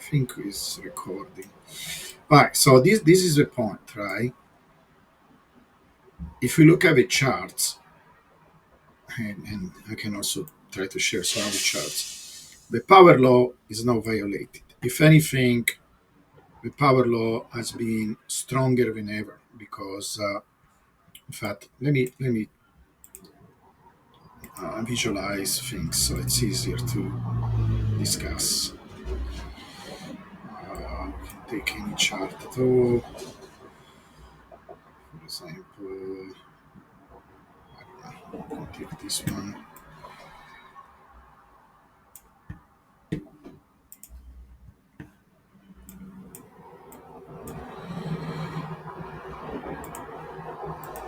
think it's recording. All right, so this is the point, right? If we look at the charts, and I can also try to share some of the charts, the power law is not violated. If anything, the power law has been stronger than ever because, in fact, let me visualize things so it's easier to discuss. Take any chart at all. For example, I can take this one.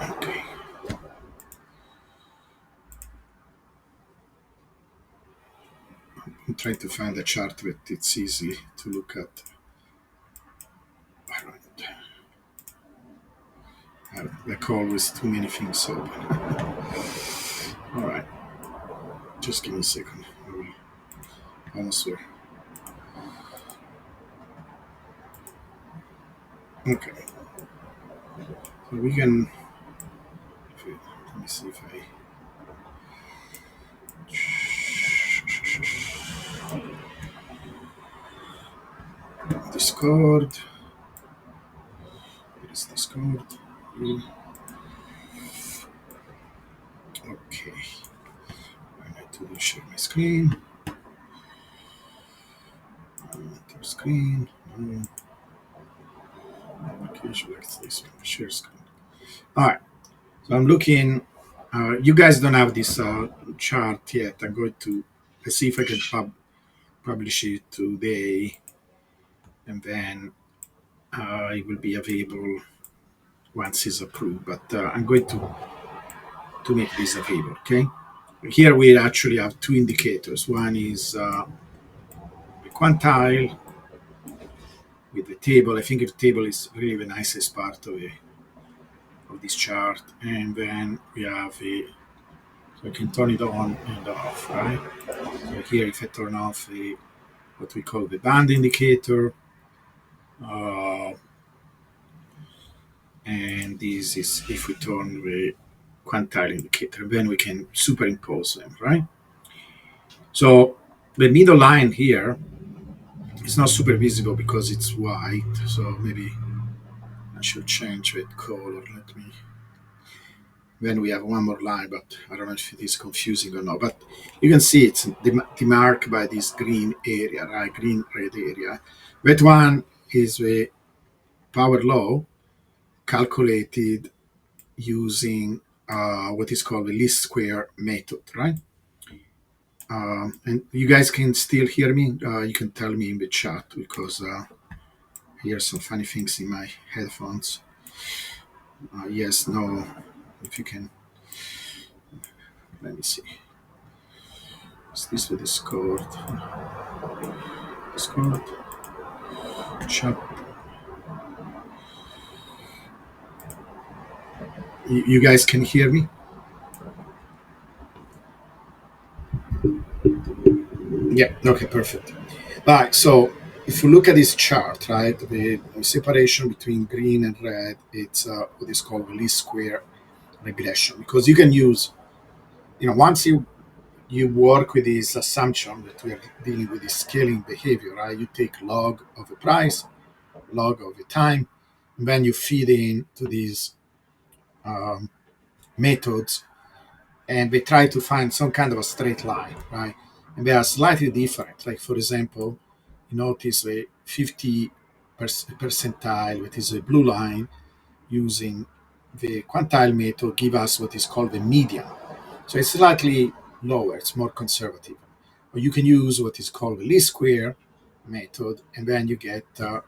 Okay. I'm trying to find a chart that it's easy to look at. All right. Like always, too many things open. All right. Just give me a second. I will almost there. Okay. So we can. Let me see if I. Discord. There is Discord. Okay. I need to share my screen. Enter screen. No. Okay, select this one. Share screen. All right. So I'm looking. You guys don't have this chart yet. I'm going to let's see if I can publish it today, and then it will be available once it's approved. But I'm going to make this available. Okay. Here we actually have two indicators. One is the quantile with the table. I think the table is really the nicest part of this chart, and then we have a so I can turn it on and off, right? So here, if I turn off the what we call the band indicator, uh, and this is if we turn the quantile indicator, then we can superimpose them, right? So the middle line here is not super visible because it's white, so maybe I should change that color. Let me. Then we have one more line, but I don't know if it is confusing or not. But you can see it's demarked by this green area, right? Green red area. That one is the power law calculated using what is called the least square method, right? And you guys can still hear me. You can tell me in the chat because I hear some funny things in my headphones. Yes, no. If you can, let me see. Is this the Discord? Discord chat. You guys can hear me? Yeah. Okay. Perfect. All right. So if you look at this chart, right, the separation between green and red, it's what is called the least square regression because you can use, once you work with this assumption that we are dealing with this scaling behavior, right? You take log of the price, log of the time, and then you feed in to these um, methods, and they try to find some kind of a straight line, right? And they are slightly different. Like for example, you notice the 50 percentile, that is a blue line, using the quantile method, give us what is called the median. So it's slightly lower, it's more conservative. Or you can use what is called the least square method, and then you get the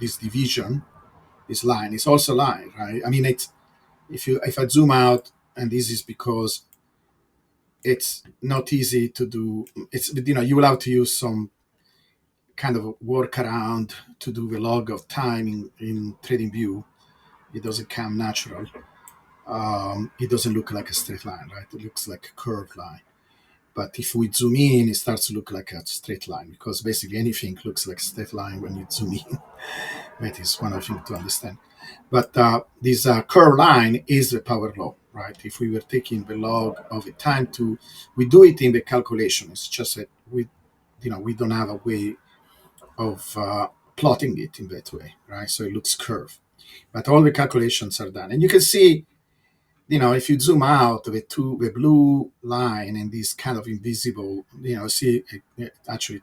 this division, this line. It's also a line, right? I mean, it's if I zoom out, and this is because it's not easy to do. It's you will have to use some kind of a workaround to do the log of time in TradingView. It doesn't come natural. It doesn't look like a straight line, right? It looks like a curved line. But if we zoom in, it starts to look like a straight line, because basically anything looks like a straight line when you zoom in. That is one of the things to understand. But this curve line is the power law, right? If we were taking the log of the time to, we do it in the calculation. It's just that we don't have a way of plotting it in that way, right? So it looks curved. But all the calculations are done. And you can see, if you zoom out the blue line and this kind of invisible, see, actually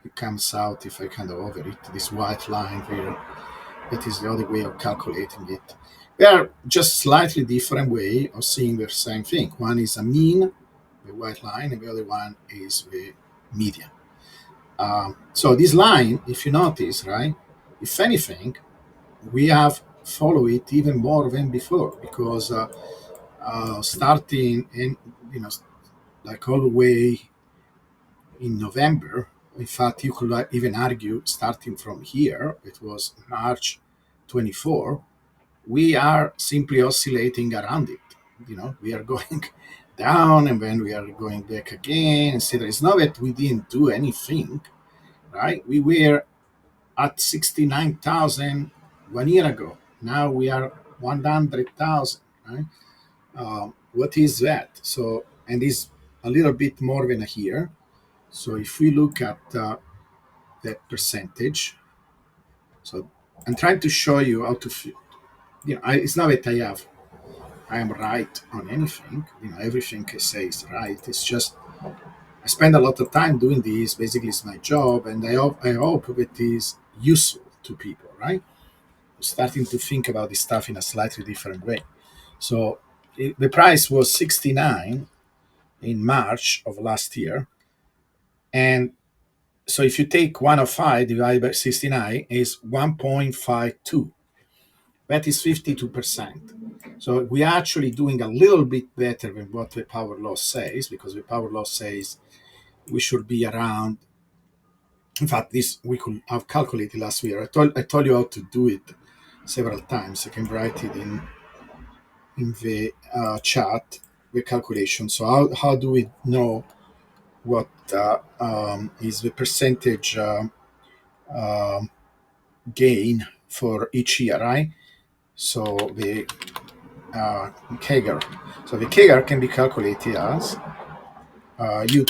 it comes out if I kind of over it, this white line here. That is the other way of calculating it. They are just slightly different way of seeing the same thing. One is a mean, the white line, and the other one is the median. So this line, if you notice, right, if anything, we have followed it even more than before, because starting in, like all the way in November, in fact, you could even argue starting from here, it was March 24, we are simply oscillating around it. We are going down and then we are going back again, etc. It's not that we didn't do anything, right? We were at 69,000 1 year ago. Now we are 100,000, right? What is that? So, and it's a little bit more than a year. So if we look at that percentage, so I'm trying to show you how to, it's not that I am right on anything. Everything I say is right. It's just I spend a lot of time doing this. Basically, it's my job, and I hope it is useful to people, right? Starting to think about this stuff in a slightly different way. So the price was 69 in March of last year, and so if you take 105 divided by 69 is 1.52. That is 52%. So we are actually doing a little bit better than what the power law says, because the power law says we should be around. In fact, this we could have calculated last year. I told you how to do it several times. I can write it in the chat, the calculation. So how do we know what is the percentage gain for each year, right? So the CAGR. So the CAGR can be calculated as you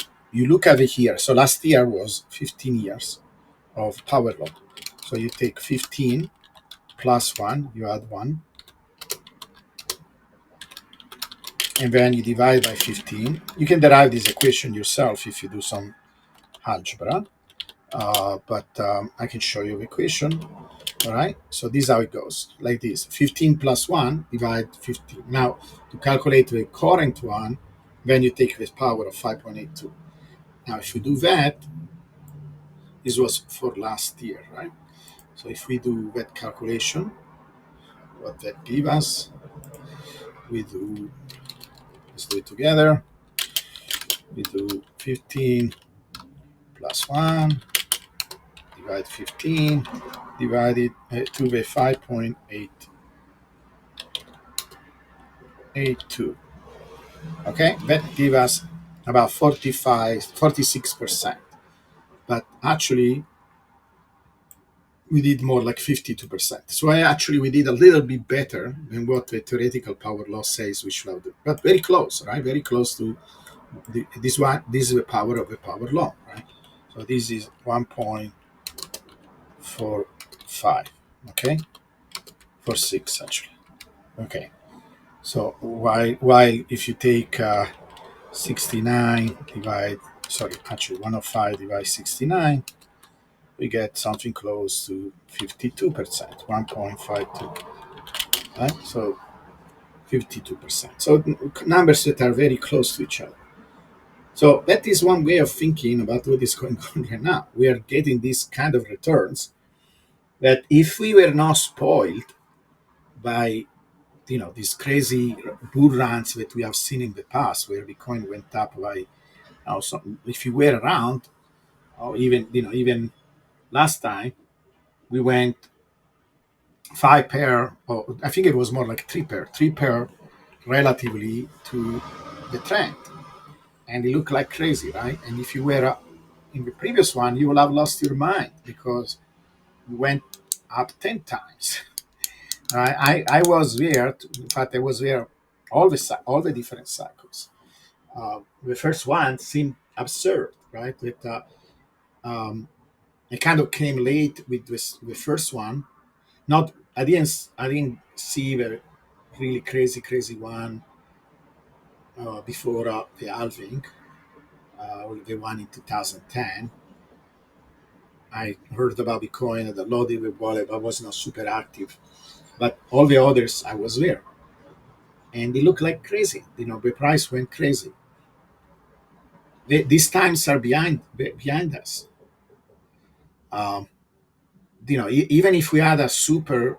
look at it here. So last year was 15 years of power law. So you take 15 plus 1, you add 1, and then you divide by 15. You can derive this equation yourself if you do some algebra, but I can show you the equation. All right, so this is how it goes, like this: 15 plus 1 divide 15. Now, to calculate the current one, then you take the power of 5.82. Now, if you do that, this was for last year, right? So if we do that calculation, what that gives us, let's do it together. We do 15 plus 1 divide 15 divided to the 5.882. Okay, that gives us about 46%. But actually, we did more like 52%. So we did a little bit better than what the theoretical power law says we should do. But very close, right? Very close to this one. This is the power of the power law, right? So this is 1.45, okay? 46 actually. Okay. So while if you take 69 divide, sorry, actually 105 divide 69, we get something close to 52%, 1.52, right? So 52%. So numbers that are very close to each other. So that is one way of thinking about what is going on right now. We are getting these kind of returns that if we were not spoiled by these crazy bull runs that we have seen in the past, where Bitcoin went up by, if you were around, or even last time, we went 5 pair, or I think it was more like 3 pair relatively to the trend. and it looked like crazy, right? And if you were in the previous one, you will have lost your mind because you went up 10 times. Right? I was there. In fact, I was there all the different cycles. The first one seemed absurd, right? Um, I kind of came late with the first one. Not I didn't see the really crazy one before the halving, the one in 2010. I heard about Bitcoin and downloaded the wallet, but was not super active. But all the others, I was there, and they looked like crazy. The price went crazy. These times are behind us. Um, Even if we had a super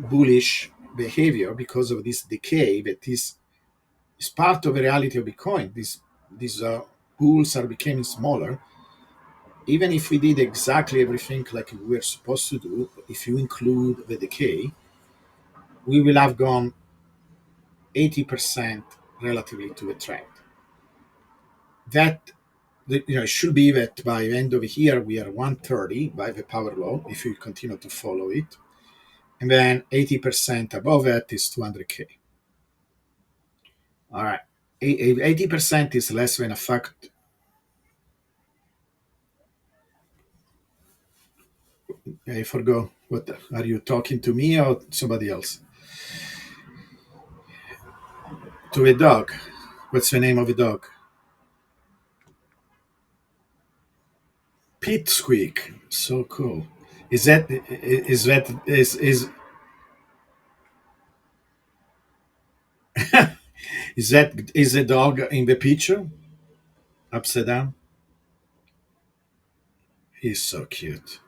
bullish behavior because of this decay, that is part of the reality of Bitcoin. These pools are becoming smaller. Even if we did exactly everything like we were supposed to do, if you include the decay, we will have gone 80% relatively to the trend. That it should be that by the end of the year we are 130 by the power law if we continue to follow it, and then 80% above that is 200k. All right, 80% is less than a fact. I forgot. What are you talking to me or somebody else? To a dog. What's the name of the dog? Pete Squeak. So cool. Is the dog in the picture upside down? He's so cute.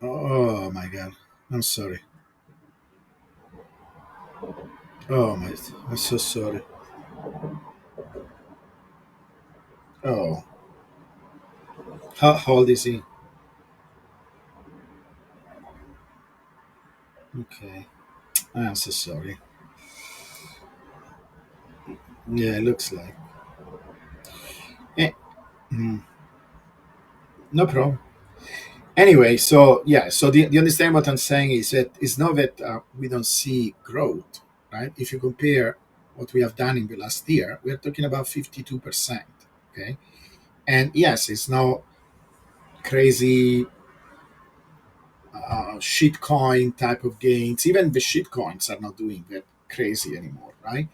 Oh my god. I'm sorry. Oh my, I'm so sorry. Oh, how old is he? Okay, I'm so sorry. Yeah, it looks like. Eh, mm, no problem. Anyway, so yeah, so the understand what I'm saying is that it's not that we don't see growth, right? If you compare what we have done in the last year, we are talking about 52%. Okay, and yes, it's no crazy shitcoin type of gains. Even the shitcoins are not doing that crazy anymore, right?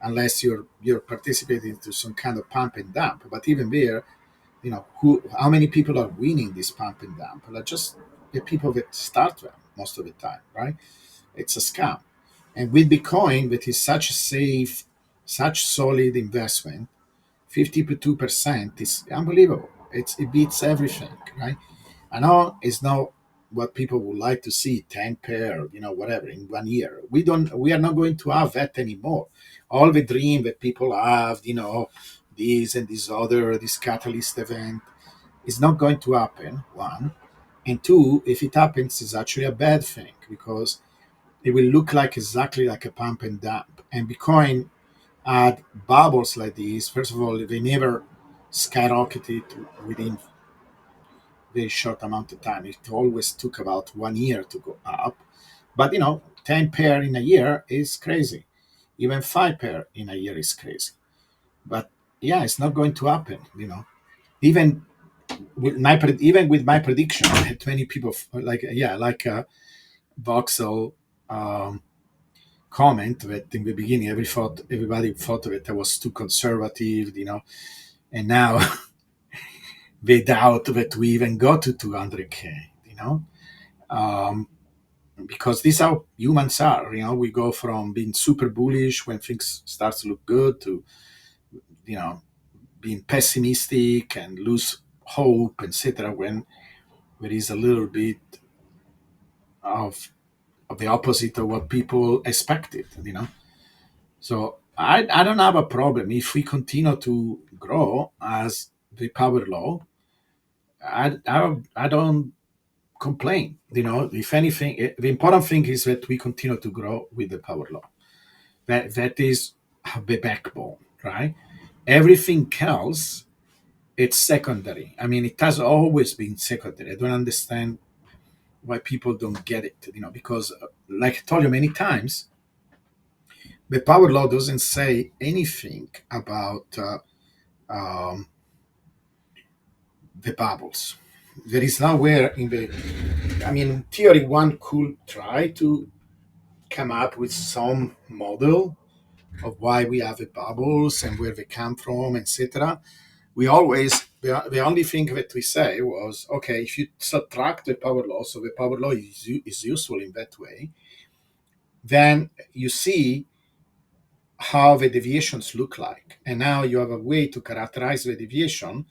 Unless you're participating to some kind of pump and dump. But even there, who how many people are winning this pump and dump? Well, just the people that start them most of the time, right? It's a scam. And with Bitcoin, that is such a safe, such solid investment, 52% is unbelievable. It beats everything, right? I know it's not what people would like to see, 10 pair, whatever, in 1 year. We are not going to have that anymore. All the dream that people have, this and this other, this catalyst event, is not going to happen, one. And two, if it happens, it's actually a bad thing because it will look like exactly like a pump and dump. And Bitcoin had bubbles like these. First of all, they never skyrocketed within very short amount of time. It always took about 1 year to go up. But 10 pair in a year is crazy. Even 5 pair in a year is crazy. But yeah, it's not going to happen. Even even with my prediction, I had 20 people like Voxel um, comment that in the beginning everybody thought that I was too conservative, and now they doubt that we even got to 200k, um, because this is how humans are. We go from being super bullish when things start to look good to you know being pessimistic and lose hope, etc. When there is a little bit of the opposite of what people expected. So I don't have a problem if we continue to grow as the power law. I don't. complain. If anything, the important thing is that we continue to grow with the power law. That is the backbone, right? Everything else, it's secondary. I mean, it has always been secondary. I don't understand why people don't get it. Because like I told you many times, the power law doesn't say anything about um, the bubbles. There is nowhere in the. I mean, in theory, one could try to come up with some model of why we have the bubbles and where they come from, etc. We always the only thing that we say was, okay, if you subtract the power law, so the power law is useful in that way, then you see how the deviations look like, and now you have a way to characterize the deviation,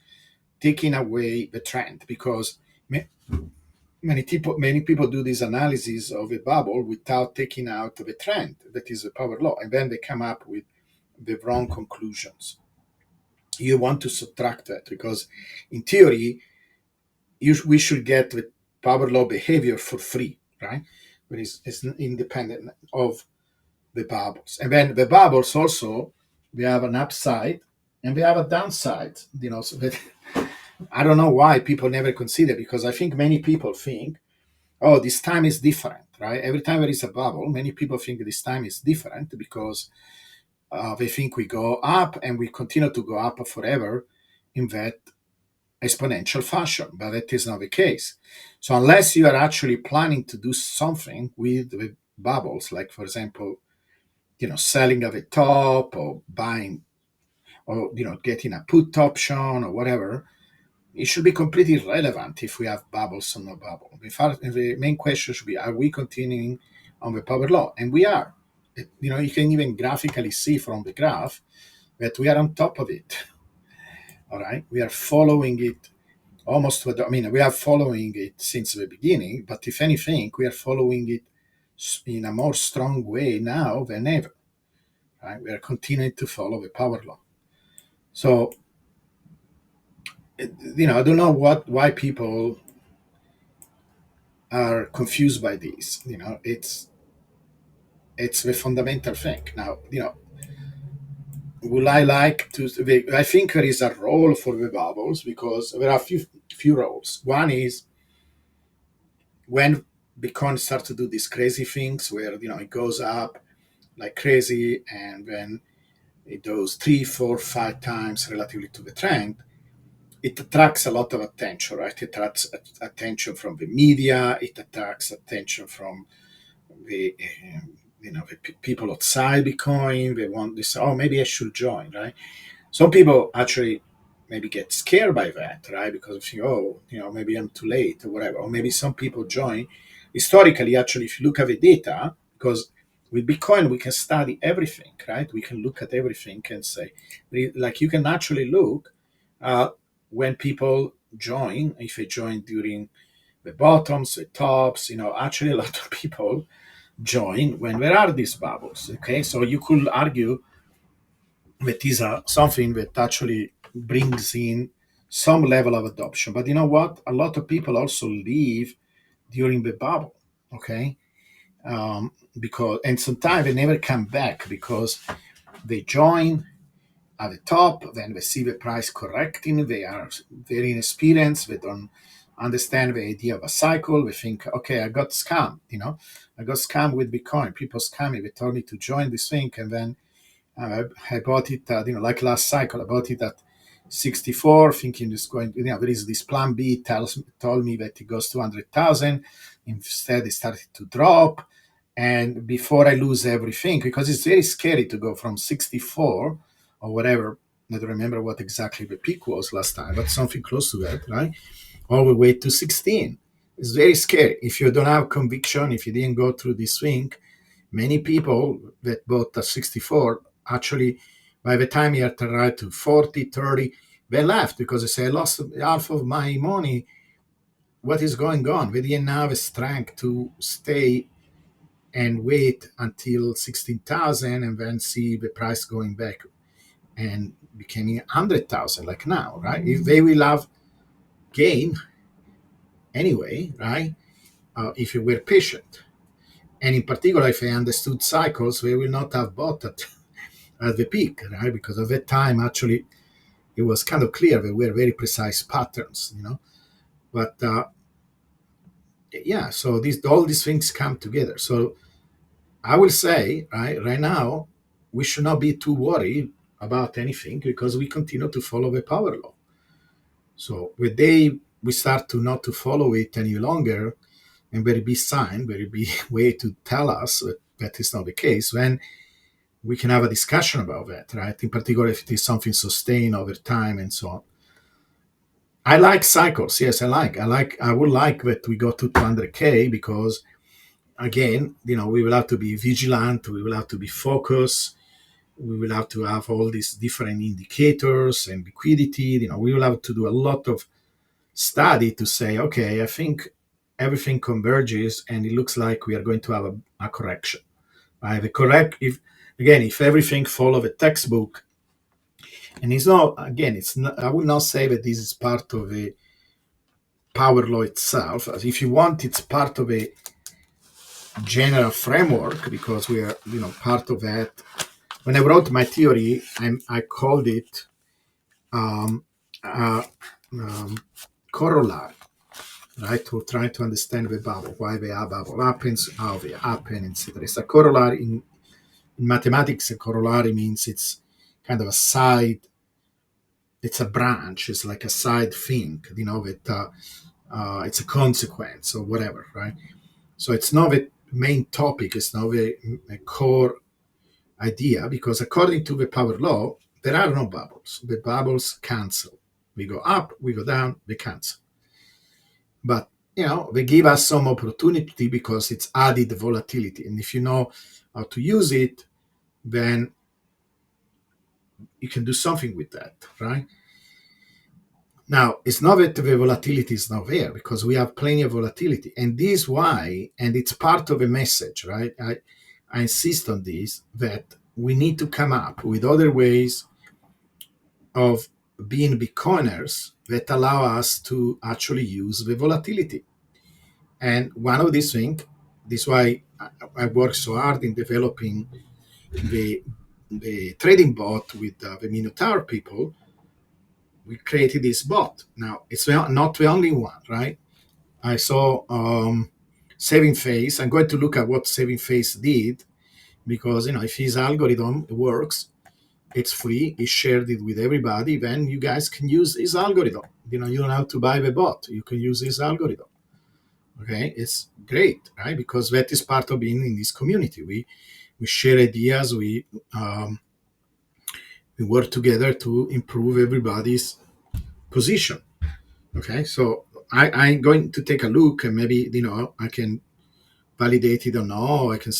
taking away the trend, because many people do this analysis of a bubble without taking out the trend that is the power law, and then they come up with the wrong conclusions. You want to subtract that because, in theory, we should get the power law behavior for free, right? But it's independent of the bubbles. And then the bubbles also, we have an upside and we have a downside. So that I don't know why people never consider, because I think many people think, oh, this time is different, right? Every time there is a bubble, many people think this time is different because they think we go up and we continue to go up forever in that exponential fashion, but that is not the case. So unless you are actually planning to do something with the bubbles, like for example, selling at the top or buying or getting a put option or whatever, it should be completely irrelevant if we have bubbles or no bubble. The main question should be: are we continuing on the power law? And we are. You can even graphically see from the graph that we are on top of it. All right, we are following it almost. We are following it since the beginning, but if anything, we are following it in a more strong way now than ever. Right? We are continuing to follow the power law. So, I don't know why people are confused by this. It's the fundamental thing. Now, would I like to? I think there is a role for the bubbles because there are few roles. One is when Bitcoin starts to do these crazy things where it goes up like crazy, and when it goes 3, 4, 5 times relatively to the trend, it attracts a lot of attention, right? It attracts attention from the media. It attracts attention from the the people outside Bitcoin. They want this. Oh, maybe I should join, right? Some people actually maybe get scared by that, right? Because if maybe I'm too late or whatever. Or maybe some people join. Historically, actually, if you look at the data, because with Bitcoin we can study everything, right? We can look at everything and say, like, you can actually look when people join. If they join during the bottoms, the tops, actually a lot of people join when there are these bubbles. Okay, so you could argue that is something that actually brings in some level of adoption. But you know what? A lot of people also leave during the bubble. Okay, because and sometimes they never come back because they join at the top, then they see the price correcting. They are very inexperienced. They don't understand the idea of a cycle. They think, okay, I got scammed. I got scammed with Bitcoin. People scam me. They told me to join this thing, and then I bought it. Like last cycle, I bought it at 64, thinking it's going. There is this plan B told me that it goes to 100,000. Instead, it started to drop, and before I lose everything, because it's very scary to go from 64 or whatever. I don't remember what exactly the peak was last time, but something close to that, right? All the way to 16. It's very scary. If you don't have conviction, if you didn't go through this swing, many people that bought a 64 actually, by the time you arrived to 40, 30, they left because they say, I lost half of my money. What is going on? They didn't have the strength to stay and wait until 16,000 and then see the price going back and becoming 100,000 like now, right? If they will have gain anyway, right? If you were patient. And in particular, if I understood cycles, we will not have bought at the peak, right? Because at that time, actually, it was kind of clear there were very precise patterns, But yeah, so all these things come together. So I will say, right now, we should not be too worried about anything because we continue to follow the power law. So the day we start to not to follow it any longer, and very big sign, very big way to tell us that that is not the case, then we can have a discussion about that, right? In particular, if it is something sustained over time and so on. I like cycles. Yes, I would like that we go to 200K because, again, we will have to be vigilant. We will have to be focused. We will have to have all these different indicators and liquidity. We will have to do a lot of study to say, okay, I think everything converges and it looks like we are going to have a correction. I have a correct if everything follow the textbook, and it's not, again, it's not, I would not say that this is part of a power law itself. As if you want, it's part of a general framework because we are, part of that. When I wrote my theory, I called it um, uh, um, corollary, right? To try to understand the bubble, why the bubble happens, how they happen, etc. It's a corollary in mathematics. A corollary means it's kind of a side. It's a branch. It's like a side thing, that it's a consequence or whatever, right? So it's not the main topic. It's not a core idea because according to the power law, there are no bubbles. The bubbles cancel. We go up, we go down, they cancel. But they give us some opportunity because it's added volatility. And if you know how to use it, then you can do something with that, right? Now, it's not that the volatility is not there because we have plenty of volatility. And this is why, and it's part of a message, right? I insist on this, that we need to come up with other ways of being Bitcoiners that allow us to actually use the volatility. And one of these things, this is why I work so hard in developing the, the trading bot with the Minotaur people. We created this bot. Now, it's not the only one, right? I saw Saving Face. I'm going to look at what Saving Face did because, if his algorithm works, it's free. He shared it with everybody. Then you guys can use his algorithm. You don't have to buy the bot. You can use his algorithm. Okay, it's great, right? Because that is part of being in this community. We share ideas. We work together to improve everybody's position. Okay, so I'm going to take a look and maybe I can validate it or no. I can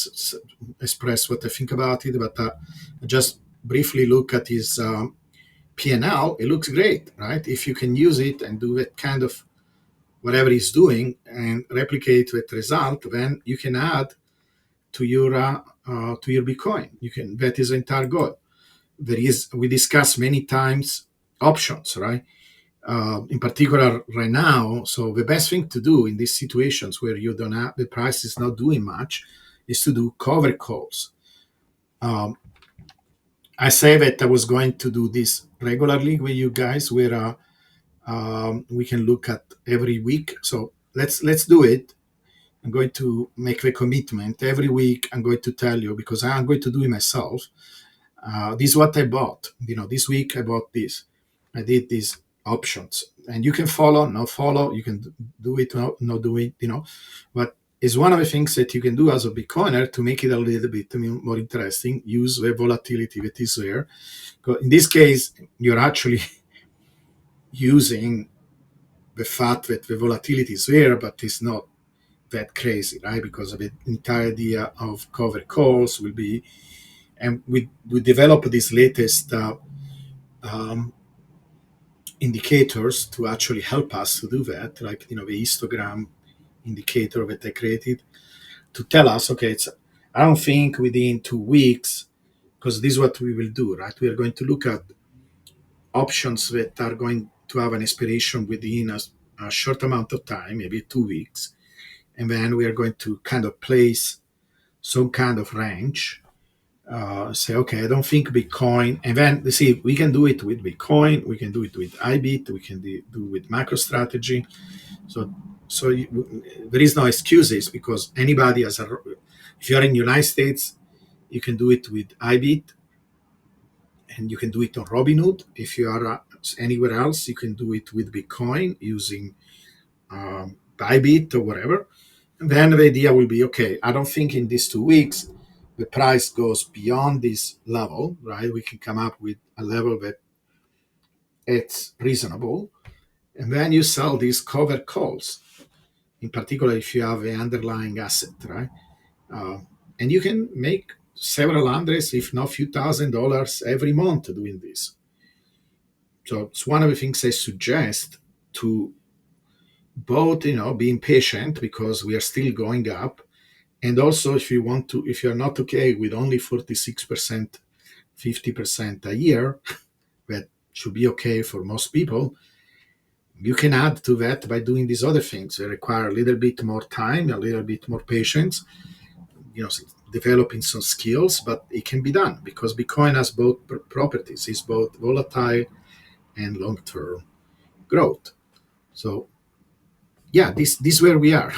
express what I think about it, but just briefly look at his P&L. It looks great, right? If you can use it and do that kind of whatever he's doing and replicate that result, then you can add to your Bitcoin. You can, that is the entire goal. We discussed many times options, right? In particular right now. So the best thing to do in these situations where you don't have the price is not doing much is to do cover calls. Um, I say that I was going to do this regularly with you guys, where we can look at every week. So let's do it. I'm going to make the commitment every week. I'm going to tell you because I'm going to do it myself. This is what I bought. This week I bought this. I did these options, and you can follow, not follow. You can do it, not do it. But it's one of the things that you can do as a Bitcoiner to make it a little bit more interesting. Use the volatility that is there. In this case, you're actually using the fact that the volatility is there, but it's not that crazy, right? Because of the entire idea of cover calls will be, and we develop this latest um, indicators to actually help us to do that, like the histogram indicator that I created to tell us, okay, I don't think within 2 weeks, because this is what we will do, right? We are going to look at options that are going to have an expiration within a short amount of time, maybe 2 weeks, and then we are going to kind of place some kind of range. Say, okay, I don't think Bitcoin, and then you see, we can do it with Bitcoin, we can do it with IBIT, we can do with MicroStrategy. So, there is no excuses because anybody has a. If you are in the United States, you can do it with IBIT, and you can do it on Robinhood. If you are anywhere else, you can do it with Bitcoin using Bybit or whatever. And then the idea will be, okay, I don't think in these 2 weeks the price goes beyond this level, right? We can come up with a level that it's reasonable. And then you sell these covered calls, in particular if you have an underlying asset, right? Uh, and you can make several hundreds, if not a few $1,000s every month doing this. So it's one of the things I suggest to both, being patient because we are still going up. And also, if you're not okay with only 46%, 50% a year, that should be okay for most people, you can add to that by doing these other things. They require a little bit more time, a little bit more patience, you know, developing some skills, but it can be done because Bitcoin has both properties. It's both volatile and long-term growth. So yeah, this where we are.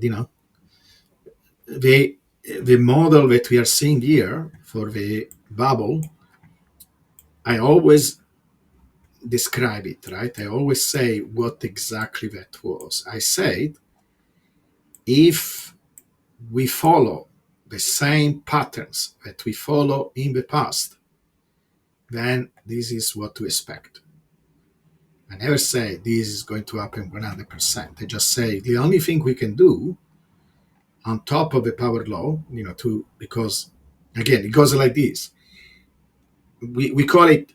you know, the the model that we are seeing here for the bubble, I always describe it, right? I always say what exactly that was. I said, if we follow the same patterns that we follow in the past, then this is what to expect. I never say this is going to happen 100%. I just say the only thing we can do on top of the power law, because again, it goes like this. We call it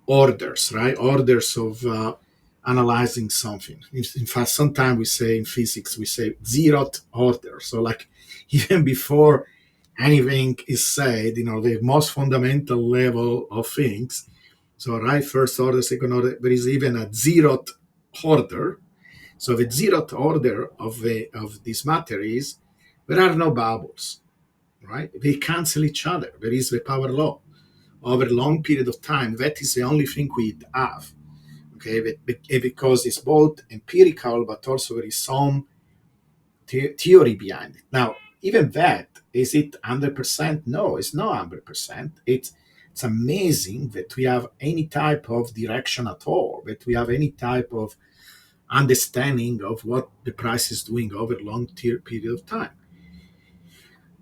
orders, right? Orders of analyzing something. In fact, sometimes we say in physics, we say zeroth order. So, like, even before anything is said, the most fundamental level of things. So, right, first order, second order, there is even a zeroth order. So, the zeroth order of this matter is there are no bubbles, right? They cancel each other. There is the power law over a long period of time. That is the only thing we have, okay? Because it's both empirical, but also there is some theory behind it. Now, even that, is it 100%? No, it's not 100%. It's amazing that we have any type of direction at all, that we have any type of understanding of what the price is doing over a long period of time.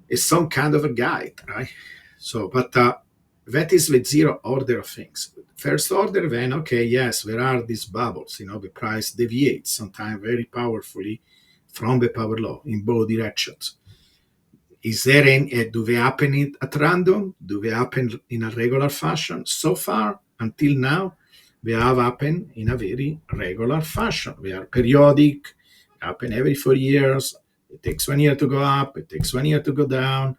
It's some kind of a guide, right? So, but that is the zero order of things. First order, then, okay, yes, there are these bubbles. The price deviates sometimes very powerfully from the power law in both directions. Is there any? Do they happen at random? Do they happen in a regular fashion? So far, until now, they have happened in a very regular fashion. They are periodic, happen every 4 years. It takes 1 year to go up. It takes 1 year to go down.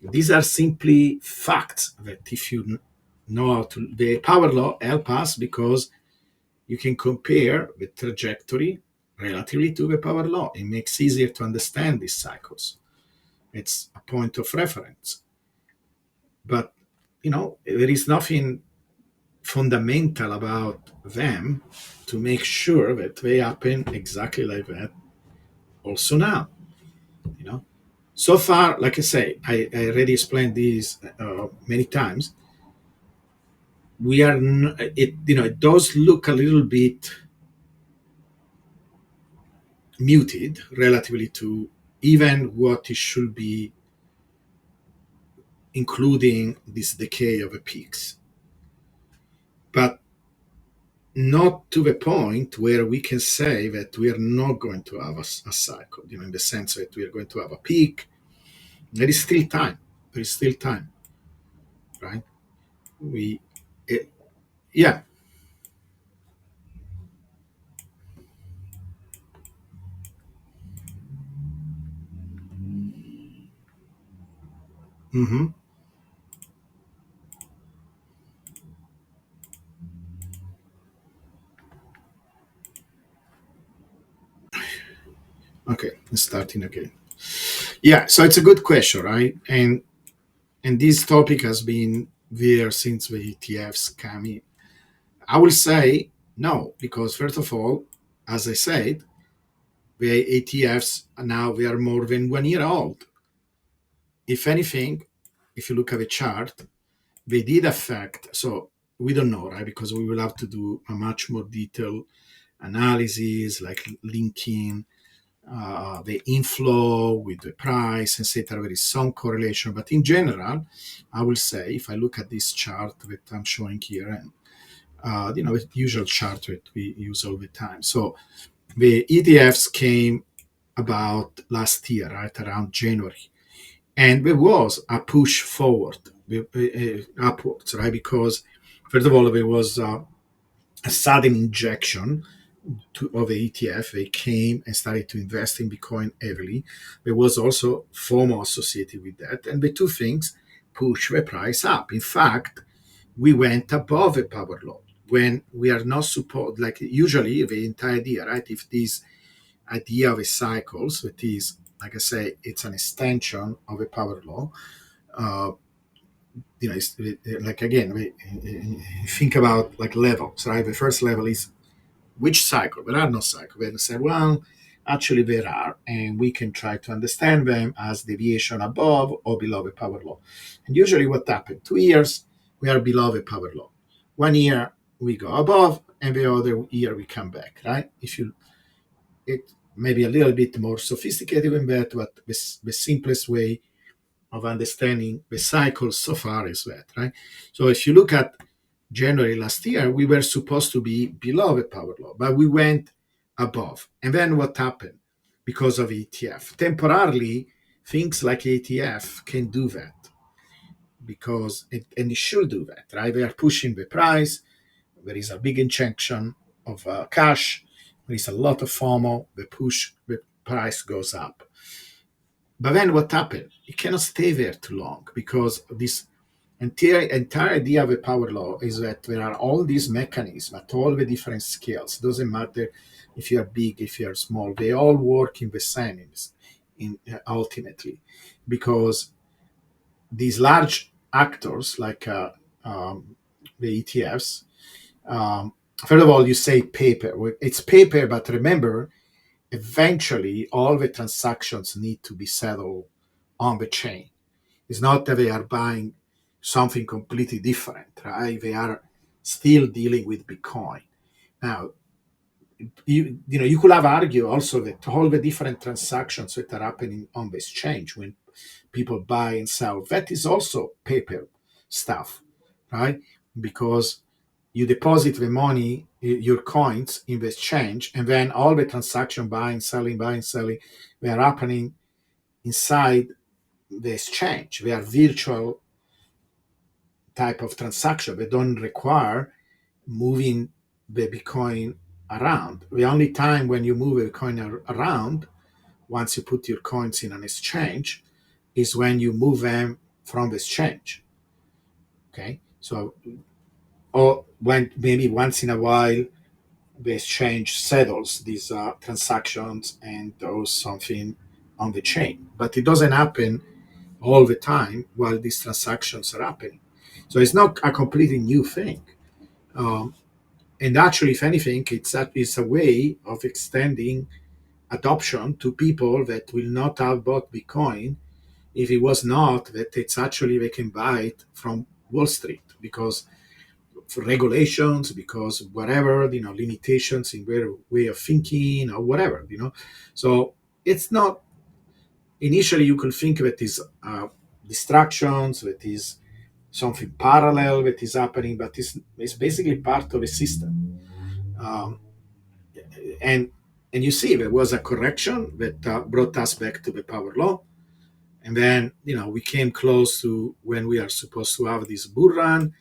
These are simply facts that if you know how to, the power law help us because you can compare the trajectory relatively to the power law. It makes it easier to understand these cycles. It's a point of reference. But, there is nothing fundamental about them to make sure that they happen exactly like that also now, you know. So far, like I say, I already explained this many times. We are it does look a little bit muted relatively to even what it should be, including this decay of the peaks, but not to the point where we can say that we are not going to have a cycle, in the sense that we are going to have a peak. There is still time. There is still time, right? We it, yeah. Hmm. Okay, starting again. Yeah, so it's a good question, right? And this topic has been there since the ETFs came in. I will say no, because first of all, as I said, the ETFs now they are more than 1 year old. If anything, if you look at the chart, they did affect. So we don't know, right? Because we will have to do a much more detailed analysis, like linking the inflow with the price, etc. There is some correlation, but in general, I will say if I look at this chart that I'm showing here, and the usual chart that we use all the time. So the ETFs came about last year, right around January, and there was a push forward, upwards, right? Because first of all, there was a sudden injection of the ETF. They came and started to invest in Bitcoin heavily. There was also FOMO associated with that, and the two things push the price up. In fact, we went above a power law when we are not supposed, like usually the entire idea, right? If this idea of a cycles, that is, like I say, it's an extension of a power law. Uh, it's like again, think about like levels, right? The first level is which cycle. There are no cycles. They say, well, actually there are, and we can try to understand them as deviation above or below the power law. And usually, what happens? 2 years we are below the power law. 1 year we go above, and the other year we come back. Right? If you it may be a little bit more sophisticated than that, but the simplest way of understanding the cycle so far is that, right? So if you look at January last year, we were supposed to be below the power law, but we went above. And then what happened? Because of ETF. Temporarily, things like ETF can do that and it should do that, right? They are pushing the price. There is a big injection of cash. There is a lot of FOMO. The price goes up. But then what happened? You cannot stay there too long because this entire idea of a power law is that there are all these mechanisms at all the different scales. Doesn't matter if you are big, if you are small. They all work in the same ultimately, because these large actors like the ETFs. First of all, you say paper. Well, it's paper, but remember, eventually all the transactions need to be settled on the chain. It's not that they are buying something completely different, right? They are still dealing with Bitcoin. Now, you could have argued also that all the different transactions that are happening on the exchange when people buy and sell, that is also paper stuff, right? Because you deposit the money, your coins in the exchange, and then all the transaction buying, selling, they are happening inside the exchange. They are virtual type of transaction. They don't require moving the Bitcoin around. The only time when you move a coin around, once you put your coins in an exchange, is when you move them from the exchange. Okay, so or when maybe once in a while the exchange settles these transactions and does something on the chain, but it doesn't happen all the time while these transactions are happening. So it's not a completely new thing. Um, and actually, if anything, it's a way of extending adoption to people that will not have bought Bitcoin if it was not that it's actually they can buy it from Wall Street because for regulations, because whatever, limitations in their way of thinking or whatever, So it's not initially you could think that is distractions, that is something parallel that is happening, but it's basically part of a system. Um, and and you see there was a correction that brought us back to the power law, and then we came close to when we are supposed to have this bull run.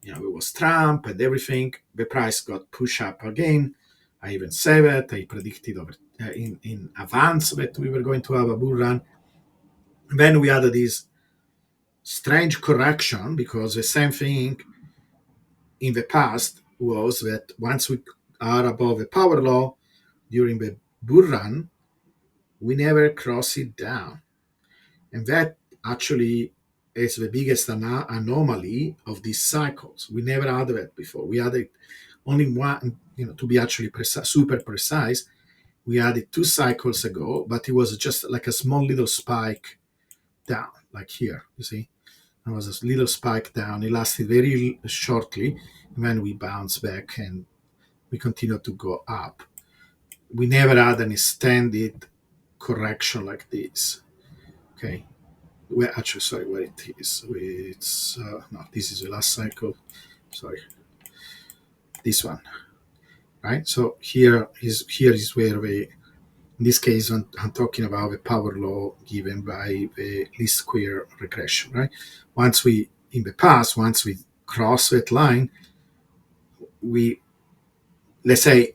It was Trump and everything. The price got pushed up again. I even said it. I predicted in advance that we were going to have a bull run. And then we had this strange correction because the same thing in the past was that once we are above the power law during the bull run, we never cross it down. And that actually is the biggest anomaly of these cycles. We never had that before. We had it only one, to be actually super precise, we had it 2 cycles ago, but it was just like a small little spike down, like here, you see? There was a little spike down. It lasted very shortly. And then we bounced back and we continued to go up. We never had an extended correction like this. Okay. Well, actually, sorry, where it is. It's no, this is the last cycle. Sorry, this one, right? So here is where we, in this case, I'm talking about the power law given by the least square regression, right? In the past, once we cross that line, we, let's say,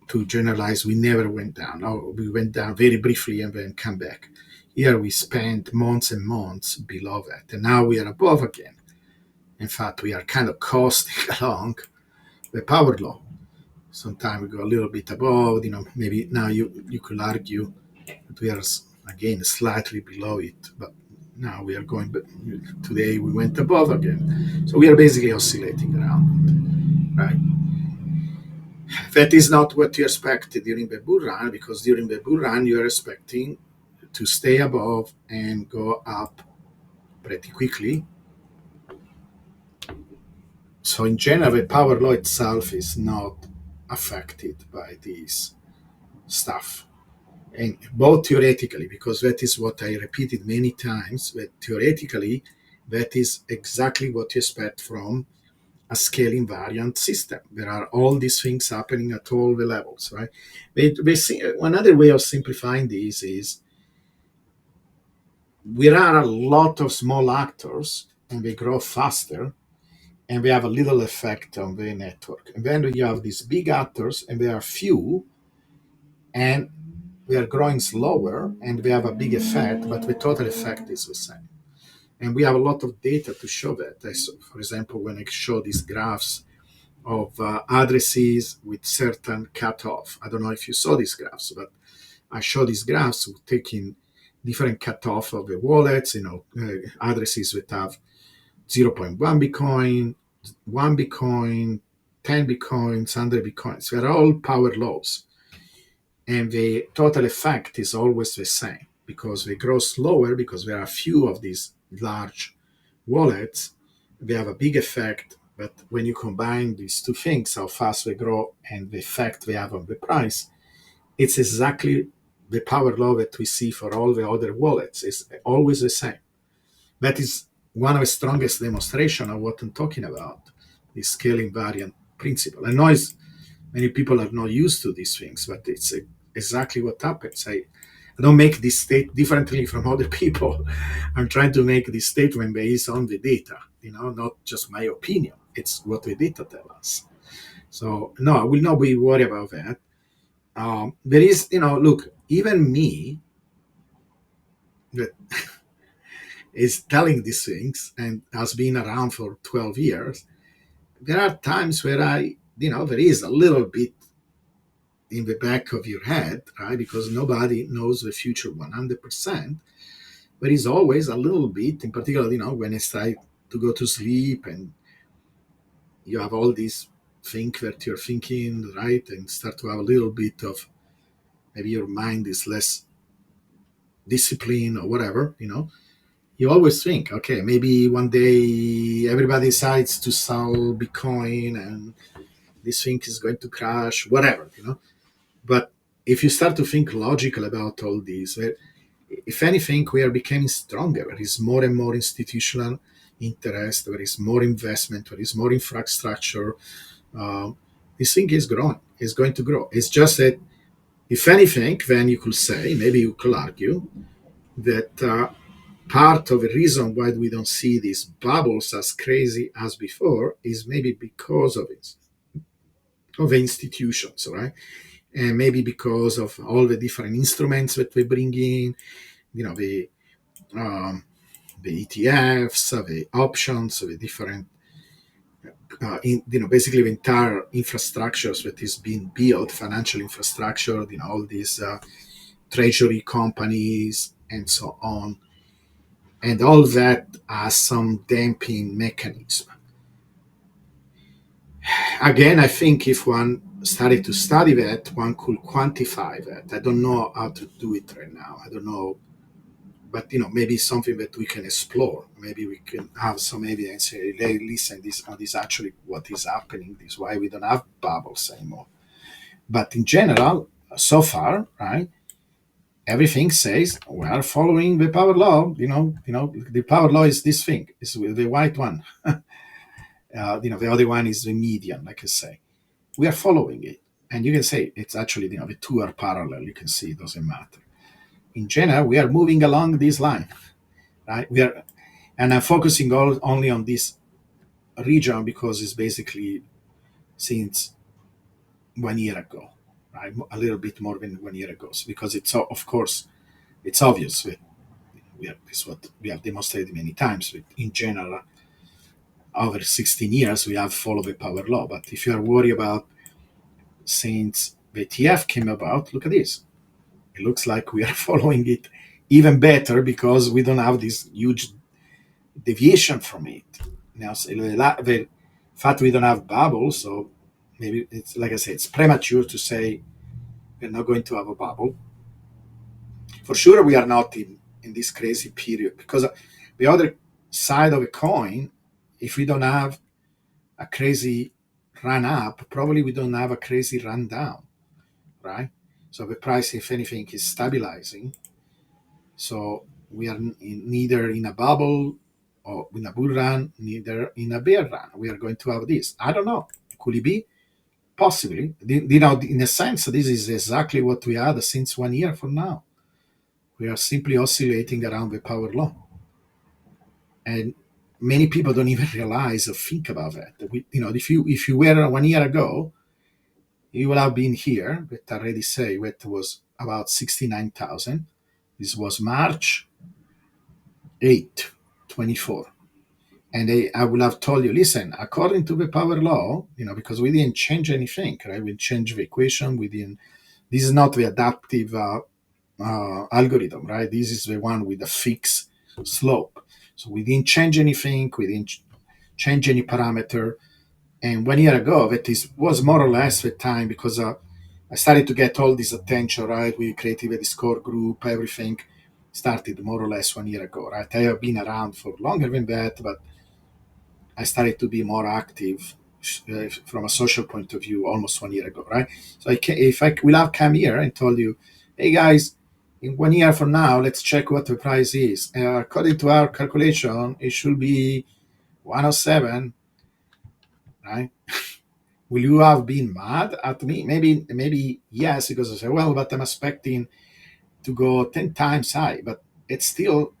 to generalize, we never went down. Or we went down very briefly and then come back. Here we spent months and months below that, and now we are above again. In fact, we are kind of coasting along the power law. Sometimes we go a little bit above, maybe now you could argue that we are again slightly below it, but now we are going, but today we went above again. So we are basically oscillating around, right? That is not what you expected during the bull run, because during the bull run you are expecting to stay above and go up pretty quickly. So in general, the power law itself is not affected by this stuff. And both theoretically, because that is what I repeated many times, that theoretically, that is exactly what you expect from a scale invariant system. There are all these things happening at all the levels, right? Another way of simplifying this is there are a lot of small actors and they grow faster and they have a little effect on the network. And then you have these big actors and they are few and they are growing slower and they have a big effect, but the total effect is the same. And we have a lot of data to show that. For example, when I show these graphs of addresses with certain cutoff. I don't know if you saw these graphs, but I show these graphs taking different cutoff of the wallets, addresses that have 0.1 Bitcoin, 1 Bitcoin, 10 Bitcoins, 100 Bitcoins. They're all power laws. And the total effect is always the same because they grow slower because there are few of these large wallets. They have a big effect, but when you combine these two things, how fast they grow and the effect they have on the price, it's exactly the power law that we see for all the other wallets. It's always the same. That is one of the strongest demonstration of what I'm talking about, the scale invariant principle. I know many people are not used to these things, but it's exactly what happens. I don't make this state differently from other people. I'm trying to make this statement based on the data, not just my opinion. It's what the data tell us. So no, I will not be worried about that. There is, look, even me that is telling these things and has been around for 12 years, there are times where there is a little bit in the back of your head, right? Because nobody knows the future 100%. There is always a little bit, in particular, when it's time to go to sleep and you have all these things that you're thinking, right? And start to have a little bit of maybe your mind is less disciplined or whatever, you always think, okay, maybe one day everybody decides to sell Bitcoin and this thing is going to crash, whatever. But if you start to think logical about all these, if anything, we are becoming stronger. There is more and more institutional interest. There is more investment. There is more infrastructure. This thing is growing. It's going to grow. It's just that, if anything, then you could say, maybe you could argue that part of the reason why we don't see these bubbles as crazy as before is maybe because of it, of the institutions, right? And maybe because of all the different instruments that we bring in, um, the ETFs, the options, the different, basically the entire infrastructures that is being built, financial infrastructure, all these treasury companies, and so on. And all that has some damping mechanism. Again, I think if one started to study that, one could quantify that. I don't know how to do it right now. I don't know, but maybe something that we can explore. Maybe we can have some evidence. Say, hey, listen, this actually what is happening. This is why we don't have bubbles anymore. But in general, so far, right? Everything says we are following the power law. The power law is this thing. It's the white one. The other one is the median, like I say. We are following it. And you can say it's actually, the two are parallel. You can see it doesn't matter. In general, we are moving along this line, right? And I'm focusing only on this region because it's basically since 1 year ago, right? A little bit more than 1 year ago. So because of course, it's obvious. It's what we have demonstrated many times. In general, over 16 years, we have followed the power law. But if you are worried about since the ETF came about, look at this. It looks like we are following it even better because we don't have this huge deviation from it. Now, the fact we don't have bubbles, so maybe it's like I said, it's premature to say we're not going to have a bubble. For sure, we are not in this crazy period because the other side of a coin, if we don't have a crazy run up, probably we don't have a crazy run down, right? So the price, if anything, is stabilizing. So we are neither in a bubble or in a bull run, neither in a bear run. We are going to have this. I don't know. Could it be? Possibly. In a sense, this is exactly what we had since 1 year from now. We are simply oscillating around the power law. And many people don't even realize or think about that. If you were 1 year ago, you will have been here, but I already say it was about 69,000. This was March 8, 24. And I will have told you, listen, according to the power law, because we didn't change anything, right? We changed the equation. This is not the adaptive algorithm, right? This is the one with the fixed slope. So we didn't change anything. We didn't change any parameter. And 1 year ago, was more or less the time because I started to get all this attention, right? We created a Discord group, everything started more or less 1 year ago, right? I have been around for longer than that, but I started to be more active from a social point of view almost 1 year ago, right? So if I will have come here and told you, hey guys, in 1 year from now, let's check what the price is. According to our calculation, it should be 107, right? Will you have been mad at me? Maybe yes, because I say, well, but I'm expecting to go 10 times high, but it's still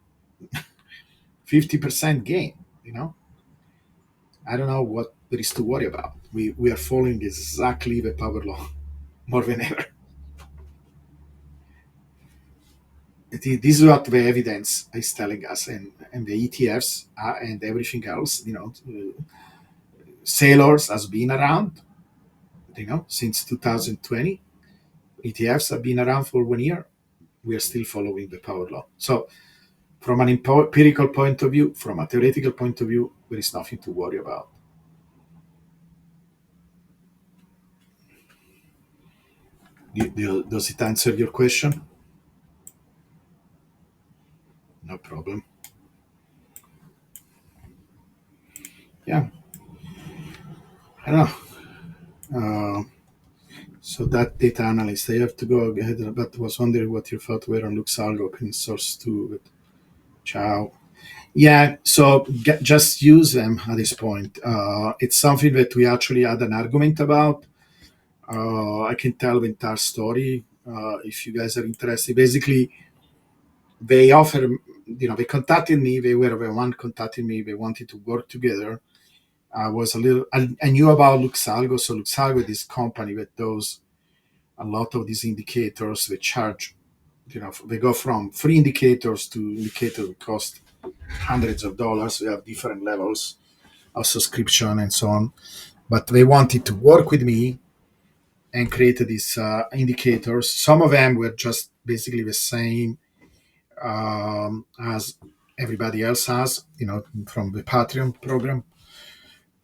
50% gain, I don't know what there is to worry about. We are following exactly the power law more than ever. This is what the evidence is telling us, and the ETFs and everything else. Sailors has been around, since 2020. ETFs have been around for 1 year. We are still following the power law. So, from an empirical point of view, from a theoretical point of view, there is nothing to worry about. Does it answer your question? No problem. Yeah, I don't know. So that data analyst, I have to go ahead, but was wondering what your thoughts were on LuxAlgo open source too. But ciao. Yeah, so just use them at this point. It's something that we actually had an argument about. I can tell the entire story if you guys are interested. Basically, they offer, they contacted me. They were the one contacting me. They wanted to work together. I knew about LuxAlgo. So LuxAlgo is this company that does a lot of these indicators. They charge, they go from free indicators to indicators that cost hundreds of dollars. We have different levels of subscription and so on. But they wanted to work with me and created these indicators. Some of them were just basically the same as everybody else has, from the Patreon program.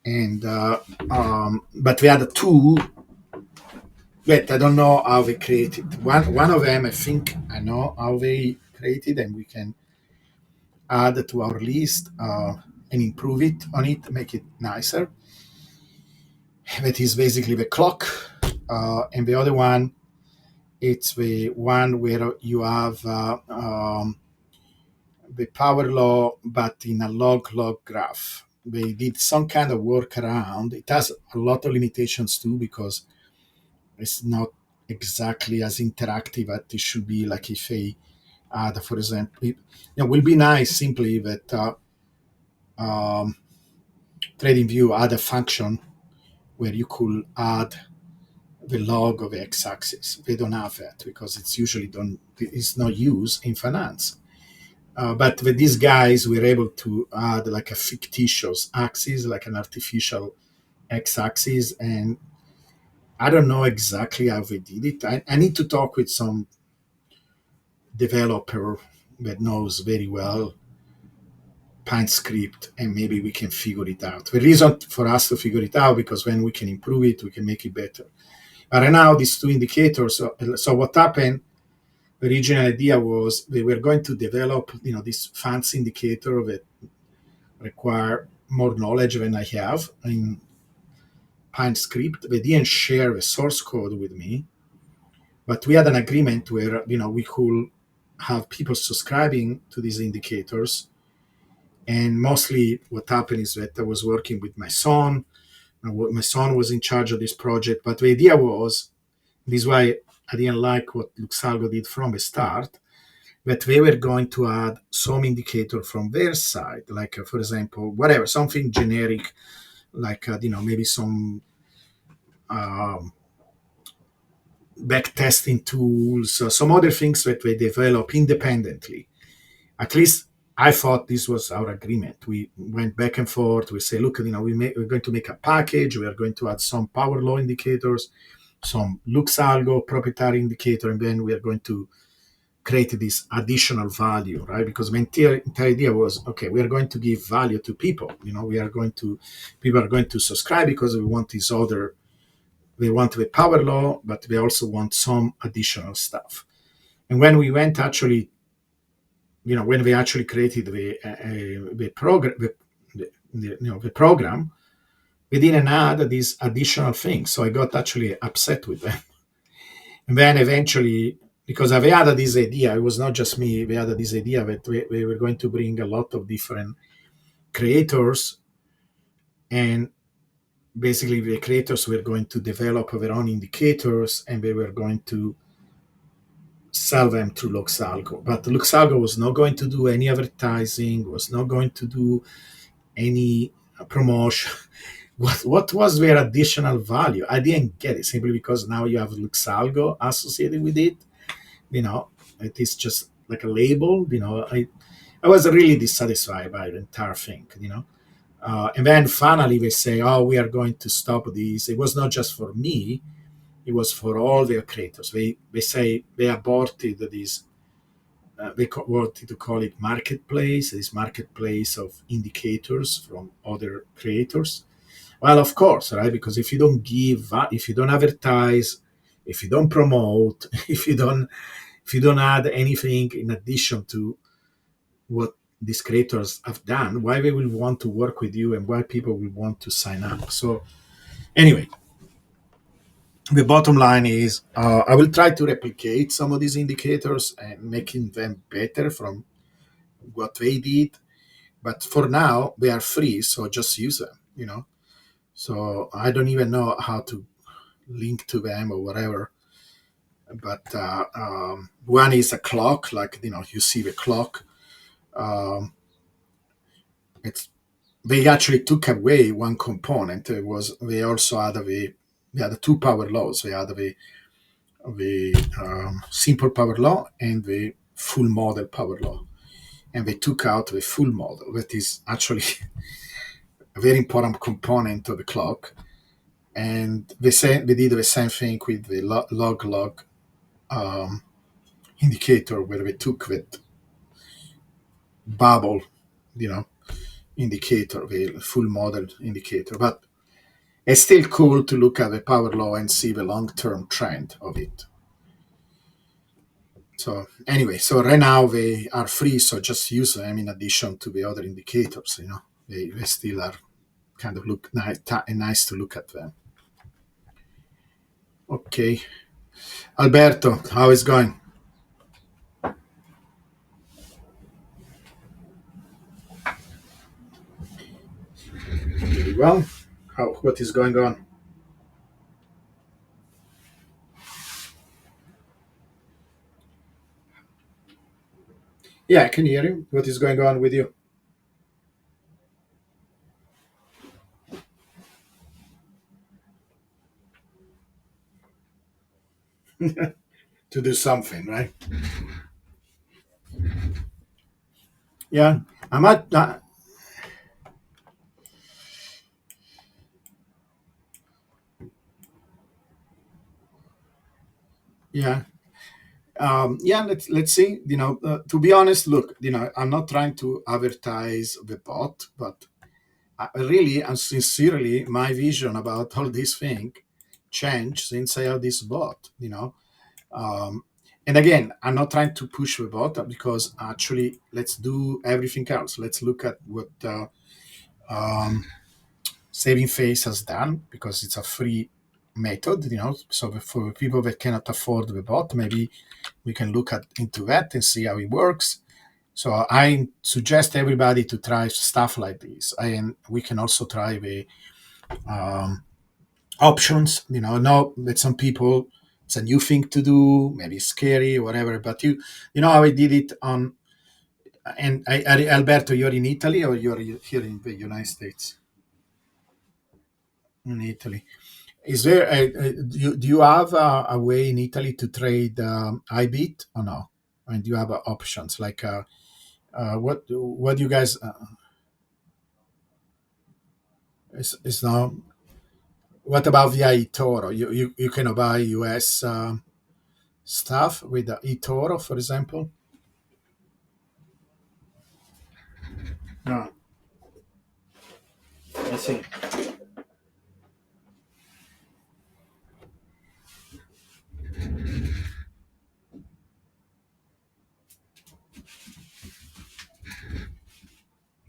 And but we had two that I don't know how they created. One of them, I think I know how they created, and we can add to our list and improve it on it, make it nicer. That is basically the clock, and the other one, it's the one where you have the power law, but in a log graph. They did some kind of workaround. It has a lot of limitations too because it's not exactly as interactive as it should be. Like if they add, for example, it will be nice simply that um, TradingView add a function where you could add the log of the x-axis. They don't have that because it's usually done. It's not used in finance. But with these guys, we're able to add like a fictitious axis, like an artificial x-axis, and I don't know exactly how they did it. I need to talk with some developer that knows very well PineScript, and maybe we can figure it out. The reason for us to figure it out because when we can improve it, we can make it better. But right now, these two indicators. So what happened? The original idea was we were going to develop, this fancy indicator that require more knowledge than I have in PineScript. They didn't share the source code with me, but we had an agreement where we could have people subscribing to these indicators. And mostly, what happened is that I was working with my son. My son was in charge of this project, but the idea was this is why I didn't like what Luxalgo did from the start. That they were going to add some indicator from their side, like for example, whatever, something generic, like maybe some um, back testing tools, some other things that they develop independently. At least I thought this was our agreement. We went back and forth. We say, look, we're going to make a package. We are going to add some power law indicators, some Luxalgo proprietary indicator, and then we are going to create this additional value, right? Because the entire idea was, okay, we are going to give value to people. People are going to subscribe because we want we want the power law, but we also want some additional stuff. And when we went actually, when we actually created the program, the program, we didn't add these additional things. So I got actually upset with them. And then eventually, because they had this idea, it was not just me, we had this idea that we were going to bring a lot of different creators, and basically the creators were going to develop their own indicators and they were going to sell them through Luxalgo. But Luxalgo was not going to do any advertising, was not going to do any promotion. What was their additional value? I didn't get it simply because now you have Luxalgo associated with it. It is just like a label. I was really dissatisfied by the entire thing. And then finally they say, oh, we are going to stop this. It was not just for me, it was for all their creators. They say they aborted this, they wanted to call it marketplace, this marketplace of indicators from other creators. Well, of course, right? Because if you don't if you don't advertise, if you don't promote, if you don't add anything in addition to what these creators have done, why they will want to work with you and why people will want to sign up. So anyway, the bottom line is I will try to replicate some of these indicators and making them better from what they did. But for now, they are free, so just use them. So I don't even know how to link to them or whatever. But one is a clock, like you see the clock. Um, it's They actually took away one component. It was they also had they had two power laws. They had the simple power law and the full model power law, and they took out the full model. That is actually a very important component of the clock. and they did the same thing with the log um, indicator, where they took that bubble, you know, indicator, the full model indicator. But it's still cool to look at the power law and see the long term trend of it. So anyway, so right now they are free, so just use them in addition to the other indicators. They still are kind of look nice to look at them. Okay, Alberto, how is going? Very well. What is going on? Yeah, I can hear you. What is going on with you? To do something, right? Yeah, I'm at. Yeah, yeah. Let's see. To be honest, look. I'm not trying to advertise the bot, but really and sincerely, my vision about all this thing changed since I have this bot. Um, and again, I'm not trying to push the bot, because actually, let's do everything else. Let's look at what um, Saving Face has done, because it's a free method. So for people that cannot afford the bot, maybe we can look at into that and see how it works. So I suggest everybody to try stuff like this, and we can also try the um, options. Know that some people, it's a new thing to do, maybe scary or whatever. But you know how I did it on. And Alberto, you're in Italy or you're here in the United States? In Italy, is there do you have a way in Italy to trade iBit or no? And do you have options like what do you guys is now? What about via eToro? You can buy US stuff with the eToro, for example. No, I see.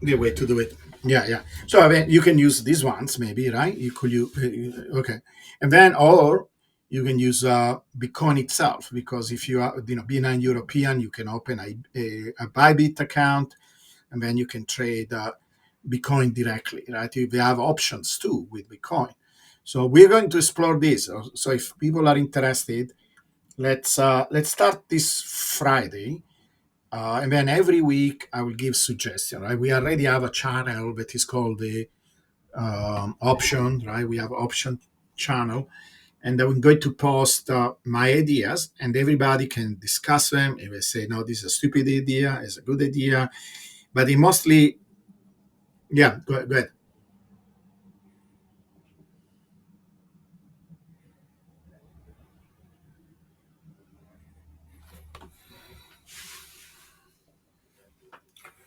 The way to do it. Yeah, yeah. So I mean, you can use these ones, maybe, right? Okay, and then or you can use Bitcoin itself, because if you are, being a European, you can open a Bybit account, and then you can trade Bitcoin directly, right? They have options too with Bitcoin. So we're going to explore this. So if people are interested, let's start this Friday, and then every week I will give suggestion. Right, we already have a channel that is called the option. Right, we have option channel, and I'm going to post my ideas, and everybody can discuss them. If they say no, this is a stupid idea, it's a good idea, but it mostly, yeah. Go ahead.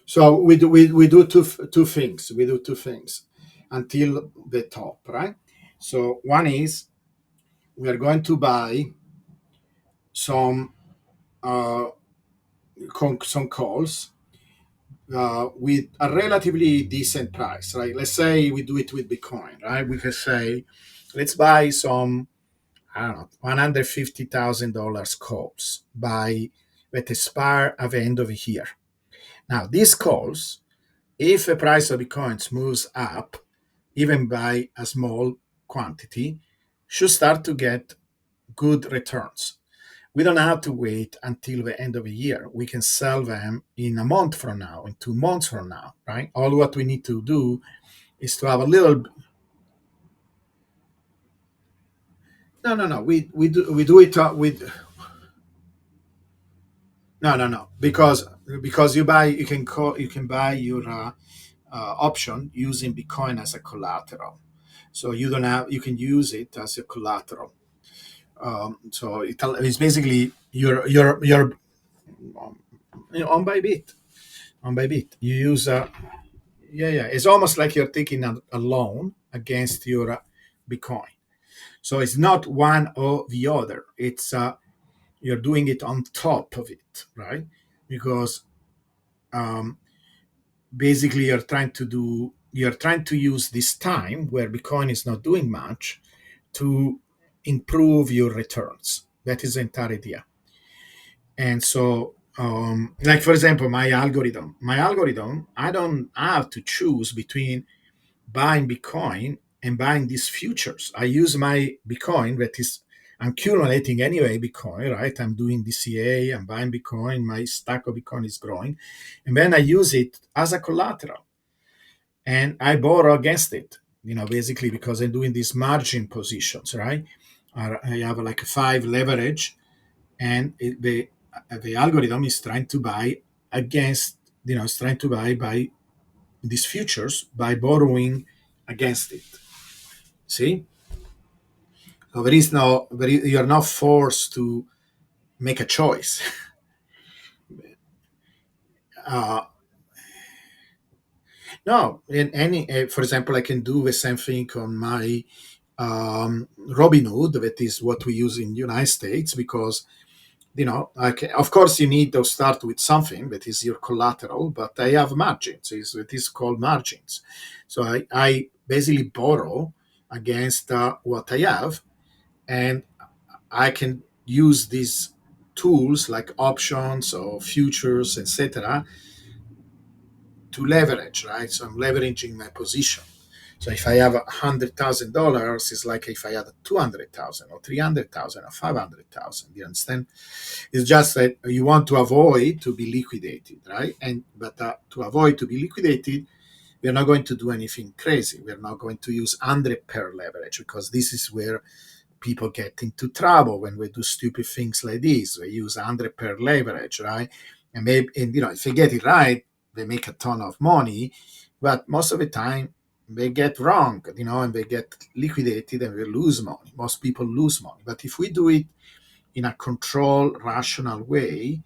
So we do two things. We do two things until the top, right? So one is we are going to buy some uh, some calls with a relatively decent price, right? Let's say we do it with Bitcoin, right? We can say, let's buy some, I don't know, $150,000 calls by that expire at the end of the year. Now, these calls, if the price of Bitcoin moves up, even by a small quantity, should start to get good returns. We don't have to wait until the end of the year. We can sell them in a month from now, in 2 months from now, right? All what we need to do is to have a little. No, no, no. We do it with. No, no, no. Because you can buy your option using Bitcoin as a collateral. So you don't have, you can use it as a collateral. So it's basically your um, on by bit, on by bit. You use yeah, yeah. It's almost like you're taking a loan against your Bitcoin. So it's not one or the other. It's you're doing it on top of it, right? Because um, basically you're trying to use this time where Bitcoin is not doing much to improve your returns. That is the entire idea. And so, like for example, my algorithm, I don't have to choose between buying Bitcoin and buying these futures. I use my Bitcoin that is, I'm accumulating anyway Bitcoin, right? I'm doing DCA, I'm buying Bitcoin, my stack of Bitcoin is growing. And then I use it as a collateral and I borrow against it, basically because I'm doing these margin positions, right? I have like a five leverage and the algorithm is trying to buy against, it's trying to buy by these futures by borrowing against it. See? So you're not forced to make a choice. Uh, no, in any, for example, I can do the same thing on my Robinhood, that is what we use in the United States, because of course you need to start with something that is your collateral, but I have margins. It is called margins. So I basically borrow against what I have, and I can use these tools like options or futures, etc., to leverage, right? So I'm leveraging my position. So if I have $100,000, it's like if I had 200,000 or 300,000 or 500,000. You understand? It's just that you want to avoid to be liquidated, right? And but to avoid to be liquidated, we are not going to do anything crazy. We are not going to use 100 pair leverage, because this is where people get into trouble when we do stupid things like this. We use 100 pair leverage, right? And maybe, and if they get it right, they make a ton of money, but most of the time they get wrong, and they get liquidated and we lose money. Most people lose money. But if we do it in a controlled, rational way,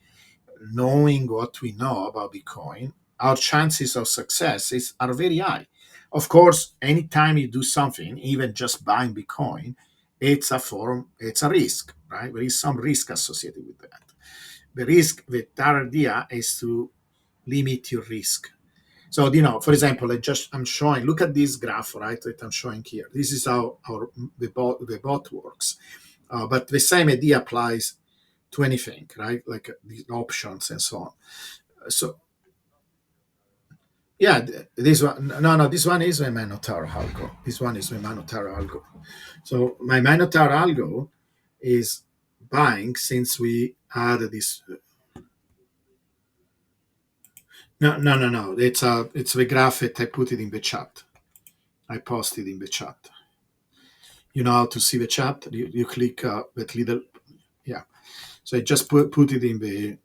knowing what we know about Bitcoin, our chances of success are very high. Of course, anytime you do something, even just buying Bitcoin, it's a risk, right? There is some risk associated with that. The risk, the entire idea is to limit your risk. So, for example, I'm showing, look at this graph, right, that I'm showing here. This is how the bot works. But the same idea applies to anything, right? Like the options and so on. So yeah, this one, no, this one is my Minotaur algo. This one is my Minotaur algo. So my Minotaur algo is buying since we had this. No. It's the graph that I put it in the chat. I posted in the chat. You know how to see the chat? You click that little, yeah. So I just put it in the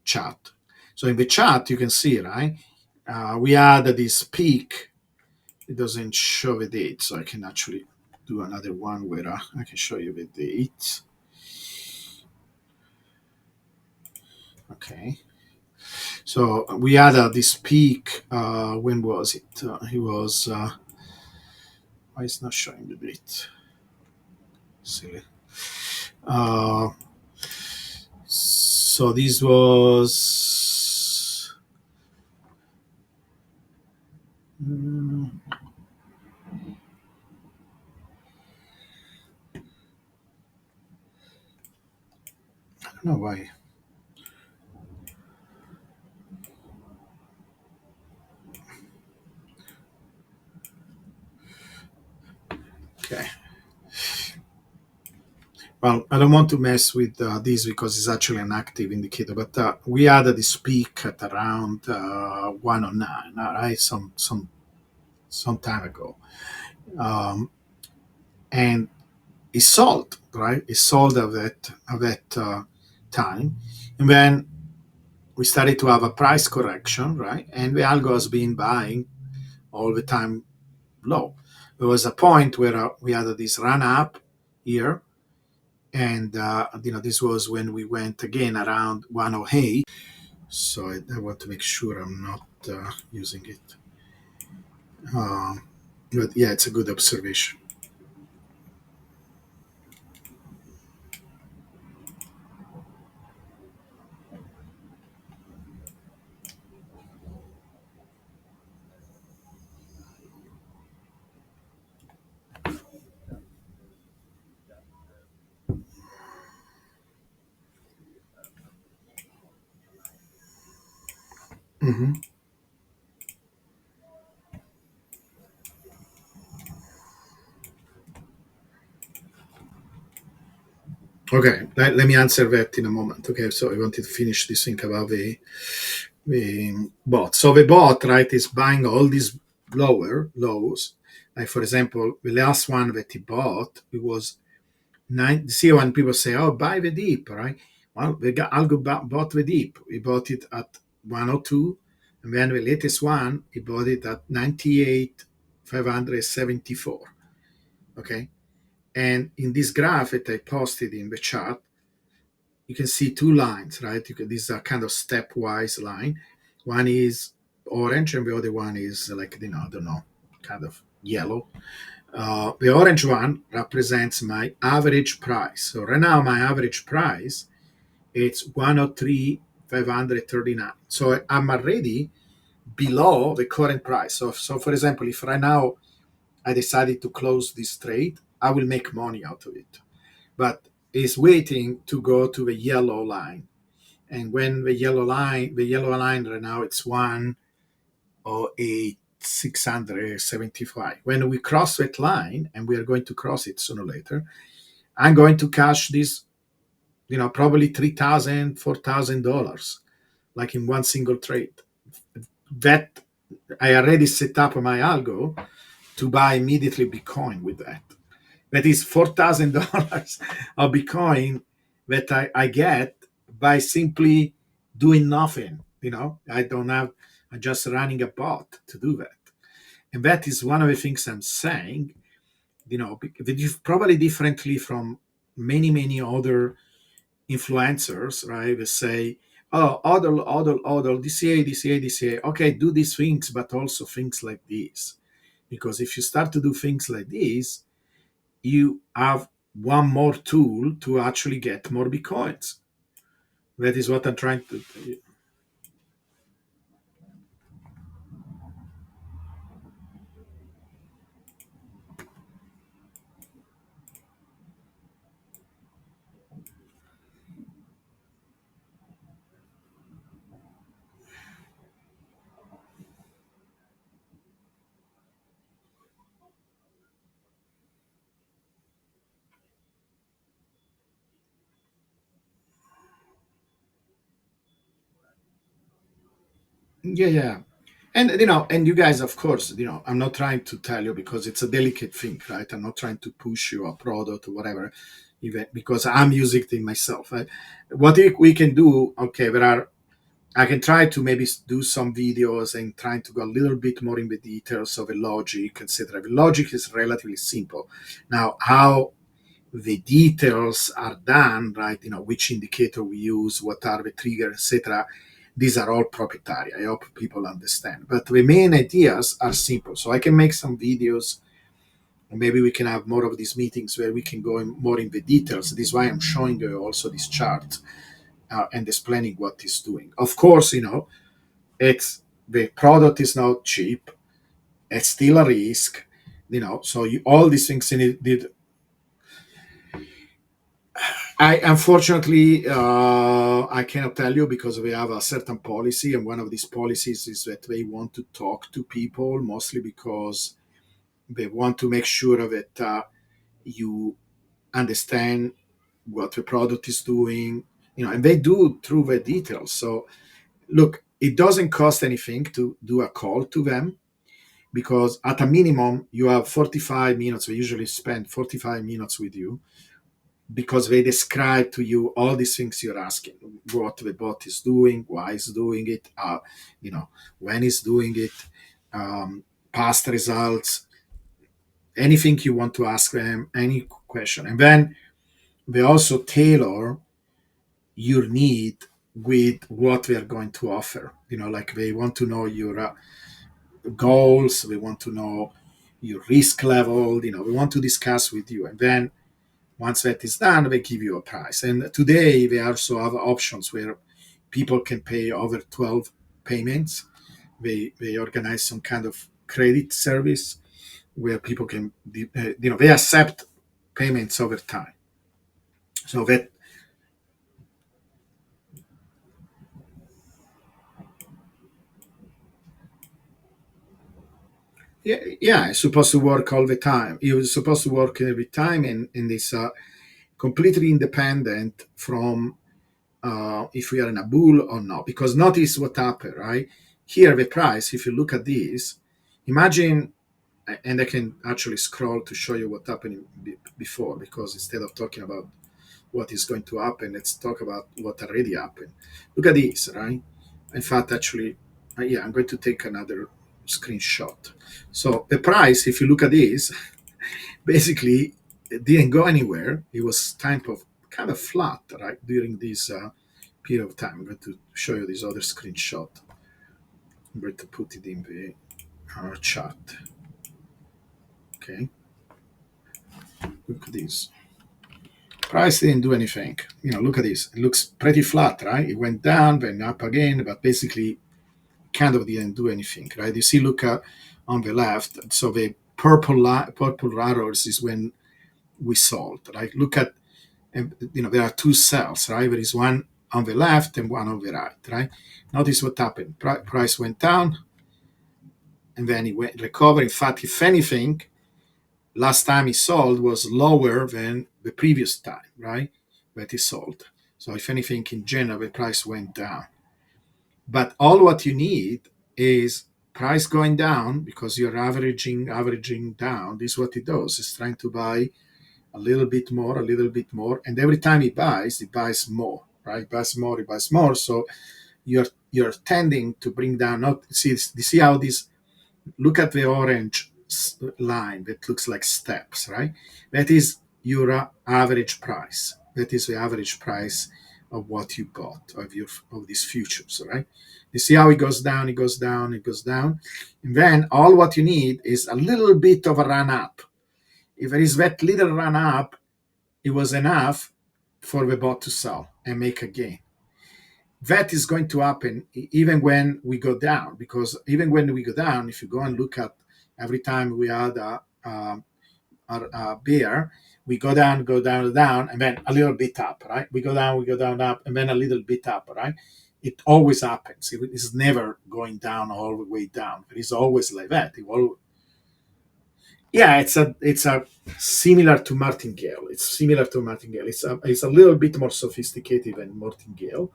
chat. So in the chat, you can see, right? We had this peak. It doesn't show the date, so I can actually do another one where I can show you the date. Okay. So we had this peak. When was it? It was. Why is not showing the date? Silly. So this was. I don't know why. Okay. Well, I don't want to mess with this because it's actually an active indicator, but we had this peak at around 109, right? Some time ago, and it sold, right? It sold at that time, and then we started to have a price correction, right? And the algo has been buying all the time low. there was a point where we had this run up here, and this was when we went again around 108. So I want to make sure I'm not using it. Um, but yeah, it's a good observation. Hmm. Okay, let me answer that in a moment. Okay, so I wanted to finish this thing about the bot. So the bot, right, is buying all these lows. Like for example, the last one that he bought, it was nine. See when people say, "Oh, buy the deep," right? Well, the guy Algo bought the deep. He bought it at 102, and then the latest one, he bought it at 98, 574. Okay, and in this graph that I posted in the chat, you can see two lines, right? These are kind of stepwise line. One is orange, and the other one is like I don't know, kind of yellow. The orange one represents my average price. So right now, my average price it's 103,539. So I'm already below the current price. So for example, if right now I decided to close this trade, I will make money out of it. But it's waiting to go to the yellow line. And when the yellow line right now, it's 108,675. When we cross that line, and we are going to cross it sooner or later, I'm going to cash this, probably $3,000, $4,000, like in one single trade. That I already set up my algo to buy immediately Bitcoin with that. That is $4,000 of Bitcoin that I get by simply doing nothing. I don't have, I'm just running a bot to do that. And that is one of the things I'm saying, probably differently from many, many other influencers, right? They say, oh, odl, DCA, DCA, DCA. Okay, do these things, but also things like this. Because if you start to do things like this, you have one more tool to actually get more bitcoins. That is what I'm trying to. Yeah, yeah. And you guys, of course, I'm not trying to tell you because it's a delicate thing, right? I'm not trying to push you a product or whatever, even because I'm using it myself. Right? What we can do, okay, I can try to maybe do some videos and trying to go a little bit more in the details of the logic, etc. The logic is relatively simple. Now, how the details are done, right? Which indicator we use, what are the triggers, etc. These are all proprietary. I hope people understand. But the main ideas are simple. So I can make some videos, and maybe we can have more of these meetings where we can go more in the details. This is why I'm showing you also this chart and explaining what it's doing. Of course, it's the product is not cheap. It's still a risk. So all these things in it did. I unfortunately I cannot tell you because we have a certain policy, and one of these policies is that they want to talk to people mostly because they want to make sure that you understand what the product is doing, and they do through the details. So look, it doesn't cost anything to do a call to them because at a minimum you have 45 minutes. We usually spend 45 minutes with you because they describe to you all these things you're asking, what the bot is doing, why it's doing it, when it's doing it, past results, anything you want to ask them, any question. And then they also tailor your need with what they are going to offer. Like they want to know your goals, they want to know your risk level, we want to discuss with you. And then once that is done, they give you a price. And today they also have options where people can pay over 12 payments. They organize some kind of credit service where people can, they accept payments over time. So that, yeah, it's supposed to work all the time. You're supposed to work every time, and it's completely independent from if we are in a bull or not. Because notice what happened, right? Here, the price, if you look at this, imagine, and I can actually scroll to show you what happened before, because instead of talking about what is going to happen, let's talk about what already happened. Look at this, right? In fact, actually, yeah, I'm going to take another screenshot. So the price, if you look at this, basically it didn't go anywhere. It was kind of flat, right, during this period of time. I'm going to show you this other screenshot. I'm going to put it in the chat. Okay, look at this. Price didn't do anything. Look at this. It looks pretty flat, right? It went down, then up again, but basically kind of didn't do anything, right? You see, look on the left. So the purple arrows is when we sold, right? Look at, and there are two cells, right? There is one on the left and one on the right, right? Notice what happened. Price went down, and then it went recover. In fact, if anything, last time he sold was lower than the previous time, right? That he sold. So if anything, in general, the price went down. But all what you need is price going down because you're averaging down. This is what it does. It's trying to buy a little bit more, a little bit more, and every time he buys more, right? He buys more. So you're tending to bring down. Not see how this. Look at the orange line that looks like steps, right? That is your average price. That is the average price of what you bought of these futures, right? You see how it goes down, it goes down, it goes down, and then all what you need is a little bit of a run up. If there is that little run up, it was enough for the bot to sell and make a gain. That is going to happen even when we go down, because even when we go down, if you go and look at every time we had a bear, we go down, down, and then a little bit up, right? We go down, up, and then a little bit up, right? It always happens. It is never going down all the way down. It is always like that. Yeah, it's a similar to martingale. It's similar to martingale. It's a little bit more sophisticated than martingale,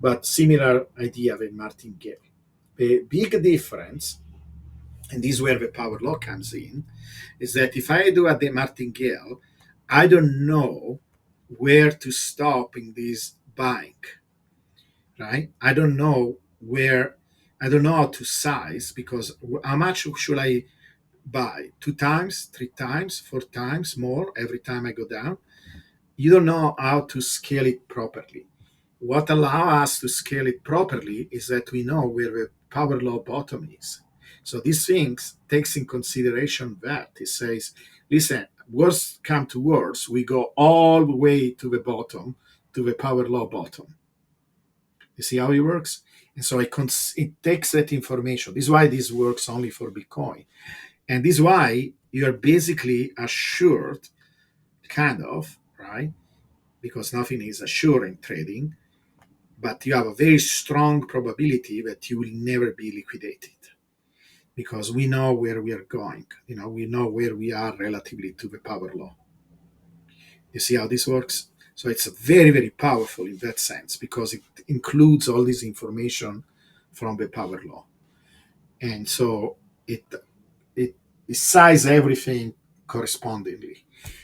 but similar idea with martingale. The big difference, and this is where the power law comes in, is that if I do a martingale, I don't know where to stop in this buying, right? I don't know how to size, because how much should I buy? 2 times, 3 times, 4 times more every time I go down? You don't know how to scale it properly. What allows us to scale it properly is that we know where the power law bottom is. So these things takes in consideration that it says, listen, worst come to worst, we go all the way to the bottom, to the power law bottom. You see how it works? And so it takes that information. This is why this works only for Bitcoin. And this is why you're basically assured, kind of, right? Because nothing is assured in trading, but you have a very strong probability that you will never be liquidated, because we know where we are going. We know where we are relatively to the power law. You see how this works? So it's very, very powerful in that sense, because it includes all this information from the power law. And so it it, it size everything correspondingly.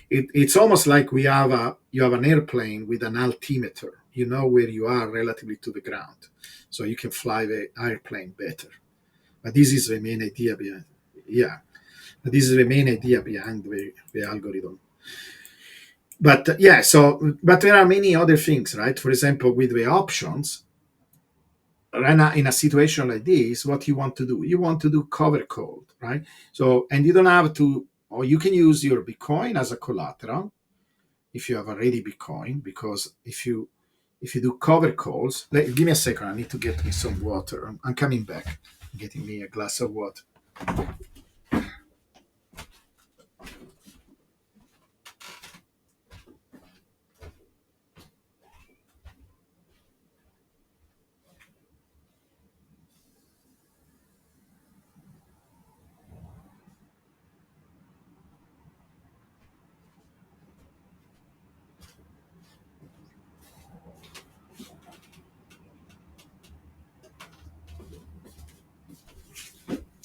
It's almost like you have an airplane with an altimeter. You know where you are relatively to the ground, so you can fly the airplane better. But this is the main idea behind it. Yeah. This is the main idea behind the algorithm. But yeah, so but there are many other things, right? For example, with the options, right now in a situation like this, what you want to do, you want to do cover code, right? So, and you don't have to, or you can use your Bitcoin as a collateral if you have already Bitcoin, because if you do cover calls, give me a second, I need to get me some water. I'm coming back, getting me a glass of water.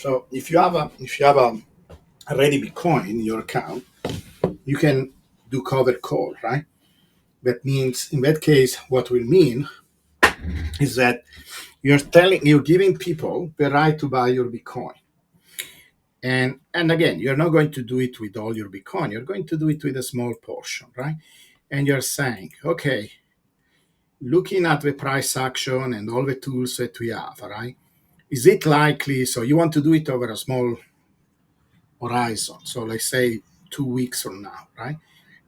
So if you have a already Bitcoin in your account, you can do cover call, right? That means in that case, what will mean is that you're giving people the right to buy your Bitcoin. And again, you're not going to do it with all your Bitcoin. You're going to do it with a small portion, right? And you're saying, okay, looking at the price action and all the tools that we have, right? Is it likely? So you want to do it over a small horizon. So let's say 2 weeks from now, right?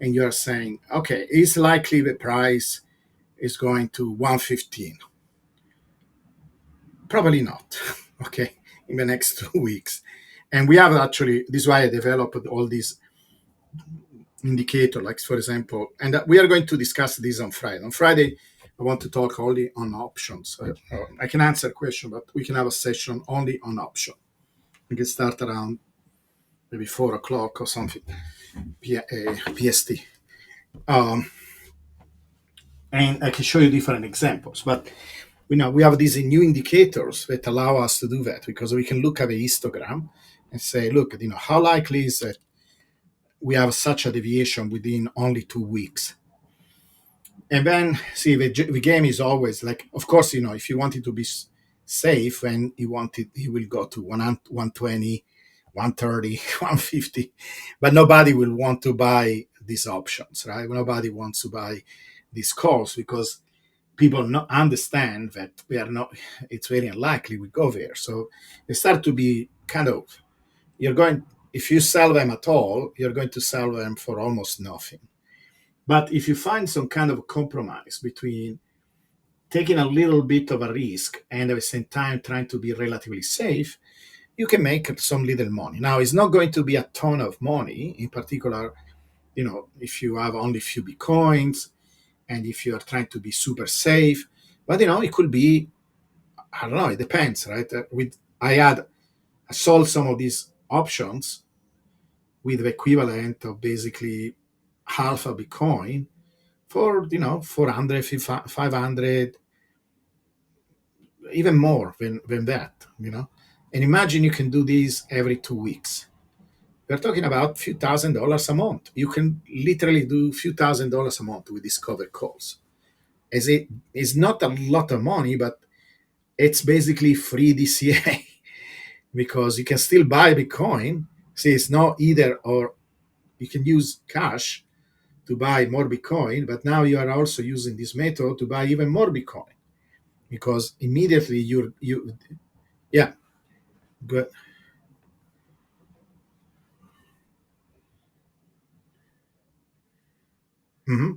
And you're saying, okay, is likely the price is going to 115? Probably not. Okay, in the next 2 weeks. And we have actually, this is why I developed all these indicator, like for example, and we are going to discuss this on Friday. On Friday, I want to talk only on options. I can answer a question, but we can have a session only on option. We can start around maybe 4 o'clock or something, PST. Um, and I can show you different examples. But we have these new indicators that allow us to do that because we can look at the histogram and say, look, how likely is that we have such a deviation within only 2 weeks? And then see the game is always like, of course, if you want it to be safe and you want it, you will go to 120, 130, 150, but nobody will want to buy these options, right? Nobody wants to buy these calls because people not understand that we are not, it's very unlikely we go there. So they start to be kind of, you're going, if you sell them at all, you're going to sell them for almost nothing. But if you find some kind of compromise between taking a little bit of a risk and at the same time trying to be relatively safe, you can make some little money. Now, it's not going to be a ton of money, in particular, if you have only a few Bitcoins and if you are trying to be super safe. But, it could be, I don't know, it depends, right? I sold some of these options with the equivalent of basically half a Bitcoin for 400, 500, even more than that. And imagine you can do this every 2 weeks. We're talking about a few $1,000s a month. You can literally do a few $1,000s a month with these covered calls. As it is not a lot of money, but it's basically free DCA because you can still buy Bitcoin. See, it's not either or. You can use cash to buy more Bitcoin, but now you are also using this method to buy even more Bitcoin because immediately yeah, good. Hmm.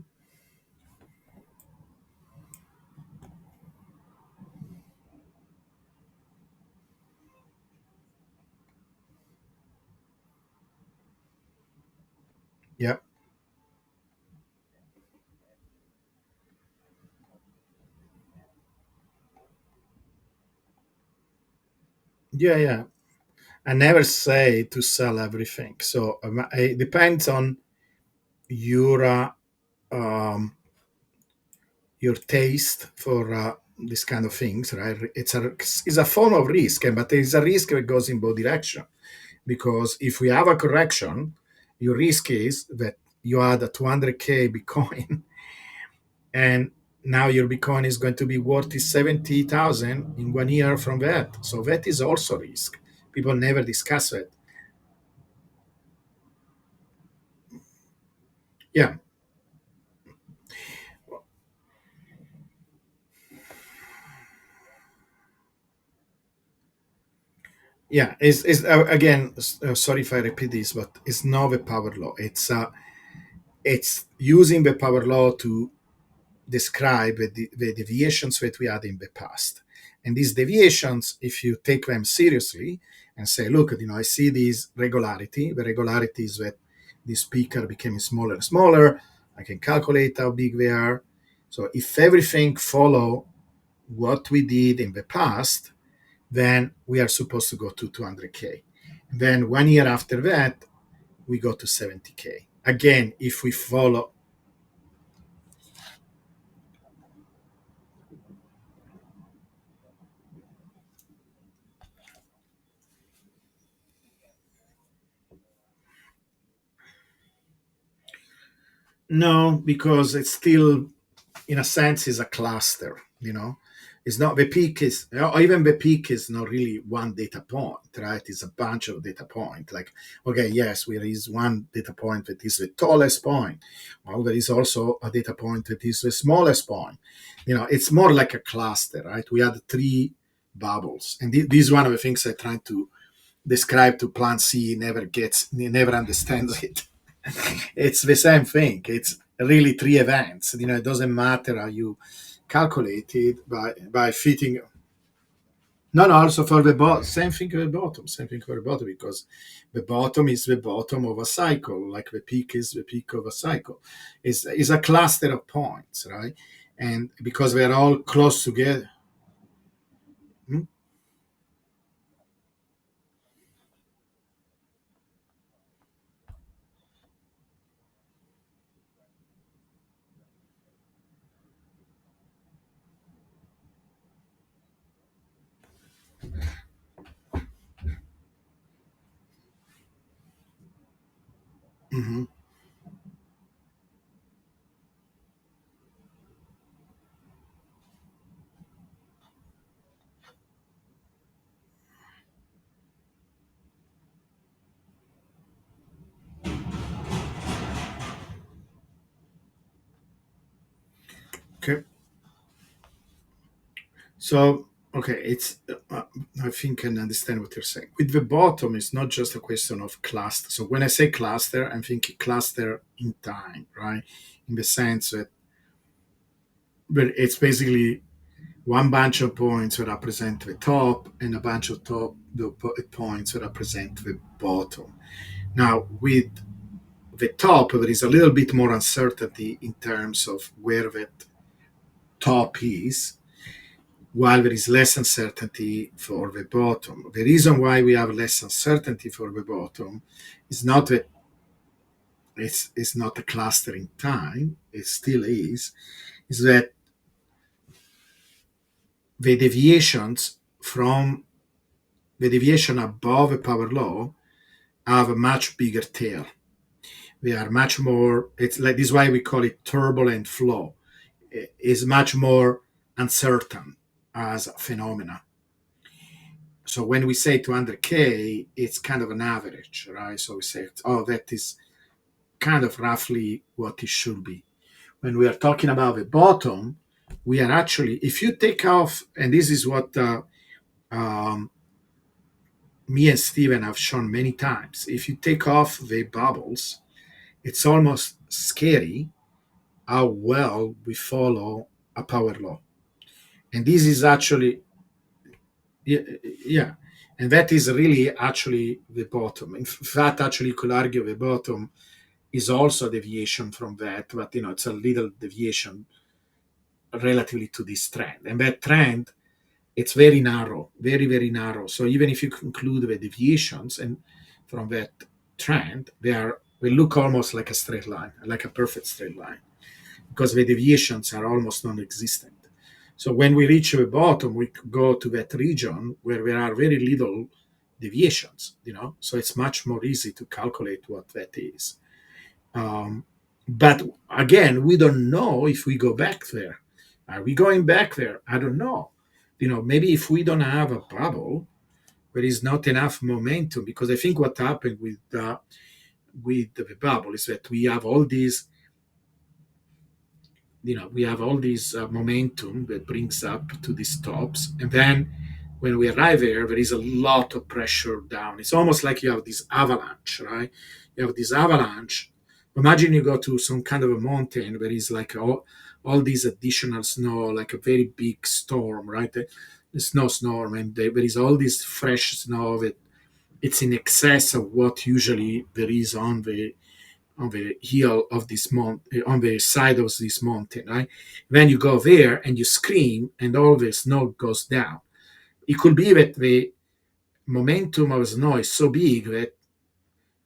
Yeah, yeah, yeah. I never say to sell everything. So it depends on your uh, um, your taste for this kind of things, right? It's a form of risk, but there is a risk that goes in both directions. Because if we have a correction, your risk is that you had a 200K Bitcoin, and now your Bitcoin is going to be worth 70,000 in 1 year from that. So that is also risk. People never discuss it. Yeah, yeah. Is again, sorry if I repeat this, but it's not the power law. It's using the power law to describe the deviations that we had in the past. And these deviations, if you take them seriously and say, look, I see these regularity, the regularity is that this speaker became smaller and smaller. I can calculate how big they are. So if everything follow what we did in the past, then we are supposed to go to 200K. And then 1 year after that, we go to 70K. Again, if we follow. No, because it's still, in a sense, is a cluster. It's not the peak is, or even the peak is not really one data point, right? It's a bunch of data point. Like, okay, yes, there is one data point that is the tallest point. Well, there is also a data point that is the smallest point. It's more like a cluster, right? We had three bubbles, and this is one of the things I try to describe to Plan C. Never understands it. It's the same thing. It's really three events. It doesn't matter how you calculate it by fitting. No, no, also for the bottom, same thing for the bottom, same thing for the bottom, because the bottom is the bottom of a cycle, like the peak is the peak of a cycle. It's a cluster of points, right? And because we're all close together. Hmm? Hmm. Okay. So, okay, I think I can understand what you're saying. With the bottom, it's not just a question of cluster. So when I say cluster, I'm thinking cluster in time, right? In the sense that, but it's basically one bunch of points that represent the top and a bunch of points that represent the bottom. Now, with the top, there is a little bit more uncertainty in terms of where that top is, while there is less uncertainty for the bottom. The reason why we have less uncertainty for the bottom is not that it's not a cluster in time, it still is that the deviations from the deviation above a power law have a much bigger tail. They are much more, it's like this is why we call it turbulent flow. It's much more uncertain as a phenomena. So when we say 200K, it's kind of an average, right? So we say, oh, that is kind of roughly what it should be. When we are talking about the bottom, we are actually, if you take off, and this is what um, me and Steven have shown many times, if you take off the bubbles, it's almost scary how well we follow a power law. And this is actually, yeah, yeah. And that is really actually the bottom. In fact, actually, you could argue the bottom is also a deviation from that, but it's a little deviation relatively to this trend. And that trend, it's very narrow, very, very narrow. So even if you include the deviations and from that trend, they look almost like a straight line, like a perfect straight line, because the deviations are almost non-existent. So when we reach the bottom, we go to that region where there are very little deviations. So it's much more easy to calculate what that is. Um, but again, we don't know if we go back there. Are we going back there? I don't know. Maybe if we don't have a bubble, there is not enough momentum, because I think what happened with the bubble is that we have all these we have all this momentum that brings up to these tops, and then when we arrive there is a lot of pressure down. It's almost like you have this avalanche, right? You have this avalanche. Imagine you go to some kind of a mountain where is like all these additional snow, like a very big storm, right? The snowstorm, and there is all this fresh snow that it's in excess of what usually there is on the hill of this mount, on the side of this mountain, right? Then you go there and you scream, and all the snow goes down. It could be that the momentum of snow is so big that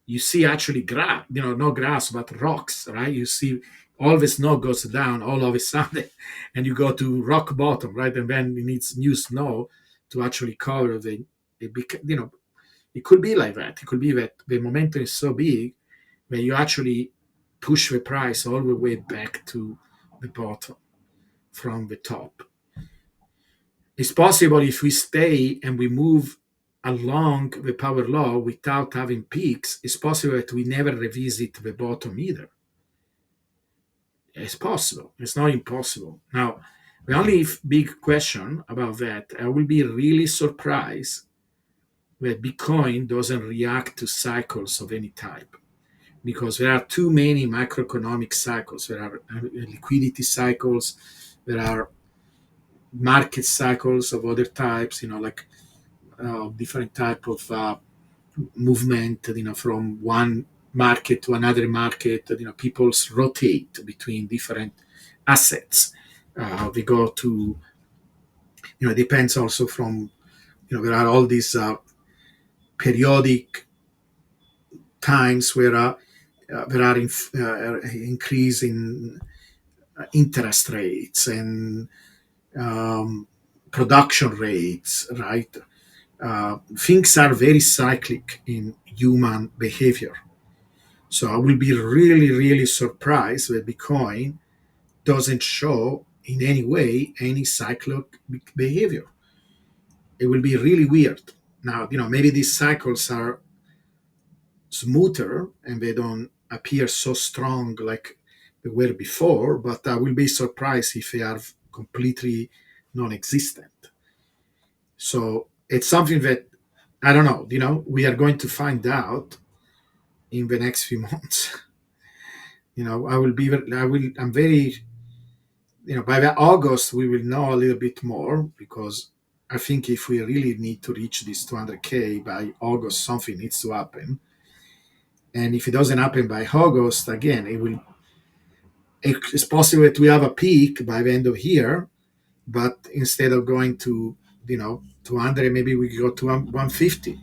you see actually grass, no grass, but rocks, right? You see all the snow goes down all of a sudden, and you go to rock bottom, right? And then it needs new snow to actually cover the big, it could be like that. It could be that the momentum is so big that you actually push the price all the way back to the bottom from the top. It's possible if we stay and we move along the power law without having peaks, it's possible that we never revisit the bottom either. It's possible. It's not impossible. Now, the only big question about that, I will be really surprised that Bitcoin doesn't react to cycles of any type, because there are too many macroeconomic cycles. There are liquidity cycles, there are market cycles of other types, like different type of movement, from one market to another market. People rotate between different assets. They go to, it depends also from, there are all these periodic times where there are increase in interest rates and production rates, right? Things are very cyclic in human behavior. So I will be really, really surprised that Bitcoin doesn't show in any way any cyclic behavior. It will be really weird. Now, maybe these cycles are smoother and they don't appear so strong like they were before, but I will be surprised if they are completely non existent. So it's something that I don't know, we are going to find out in the next few months. I'm very, by the August, we will know a little bit more, because I think if we really need to reach this 200K by August, something needs to happen. And if it doesn't happen by August, again, it's possible that we have a peak by the end of year, but instead of going to, 200, maybe we go to 150,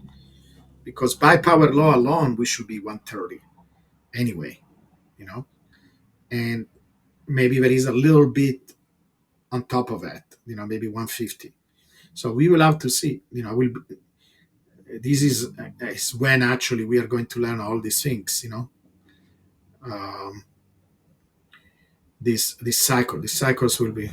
because by power law alone, we should be 130 anyway, and maybe there is a little bit on top of that, maybe 150. So we will have to see, this is when actually we are going to learn all these things, um, these cycles will be.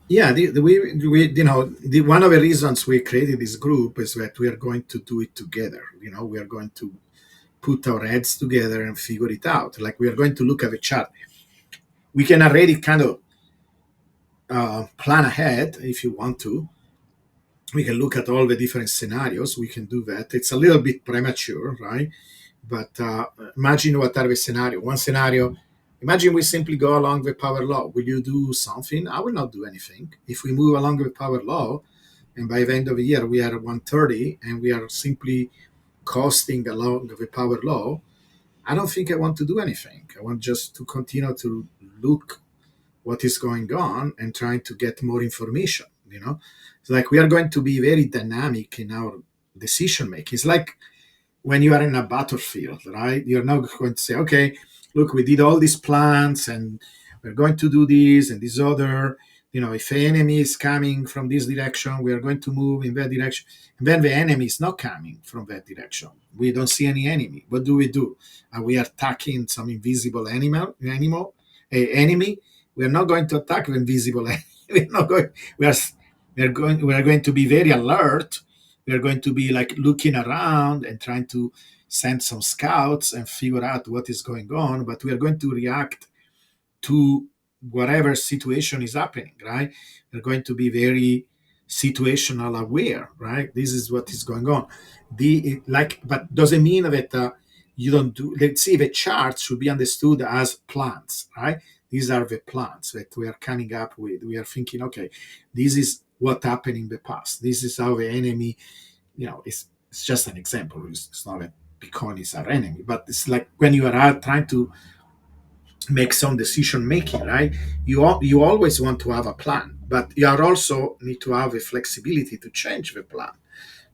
Yeah, one of the reasons we created this group is that we are going to do it together. We are going to put our heads together and figure it out. Like, we are going to look at the chart. We can already kind of plan ahead if you want to. We can look at all the different scenarios. We can do that. It's a little bit premature, right? But imagine what are the scenario. One scenario, imagine we simply go along the power law. Will you do something? I will not do anything. If we move along the power law, and by the end of the year we are at 130, and we are simply coasting along the power law, I don't think I want to do anything. I want just to continue to look what is going on and trying to get more information. It's like we are going to be very dynamic in our decision making. It's like when you are in a battlefield, right? You're not going to say, okay, look, we did all these plans and we're going to do this and this other. If the enemy is coming from this direction, we are going to move in that direction. And then the enemy is not coming from that direction. We don't see any enemy. What do? Are we attacking some invisible enemy? We are not going to attack the invisible enemy. We're not going. We are going to be very alert. We are going to be like looking around and trying to send some scouts and figure out what is going on, but we are going to react to whatever situation is happening, right? We're going to be very situational aware, right? This is what is going on. But doesn't mean that you don't do. Let's see, the charts should be understood as plans, right? These are the plans that we are coming up with. We are thinking, okay, this is what happened in the past. This is how the enemy, it's just an example. It's not that Bitcoin is our enemy, but it's like when you are out trying to make some decision making, right? You always want to have a plan, but you are also need to have a flexibility to change the plan,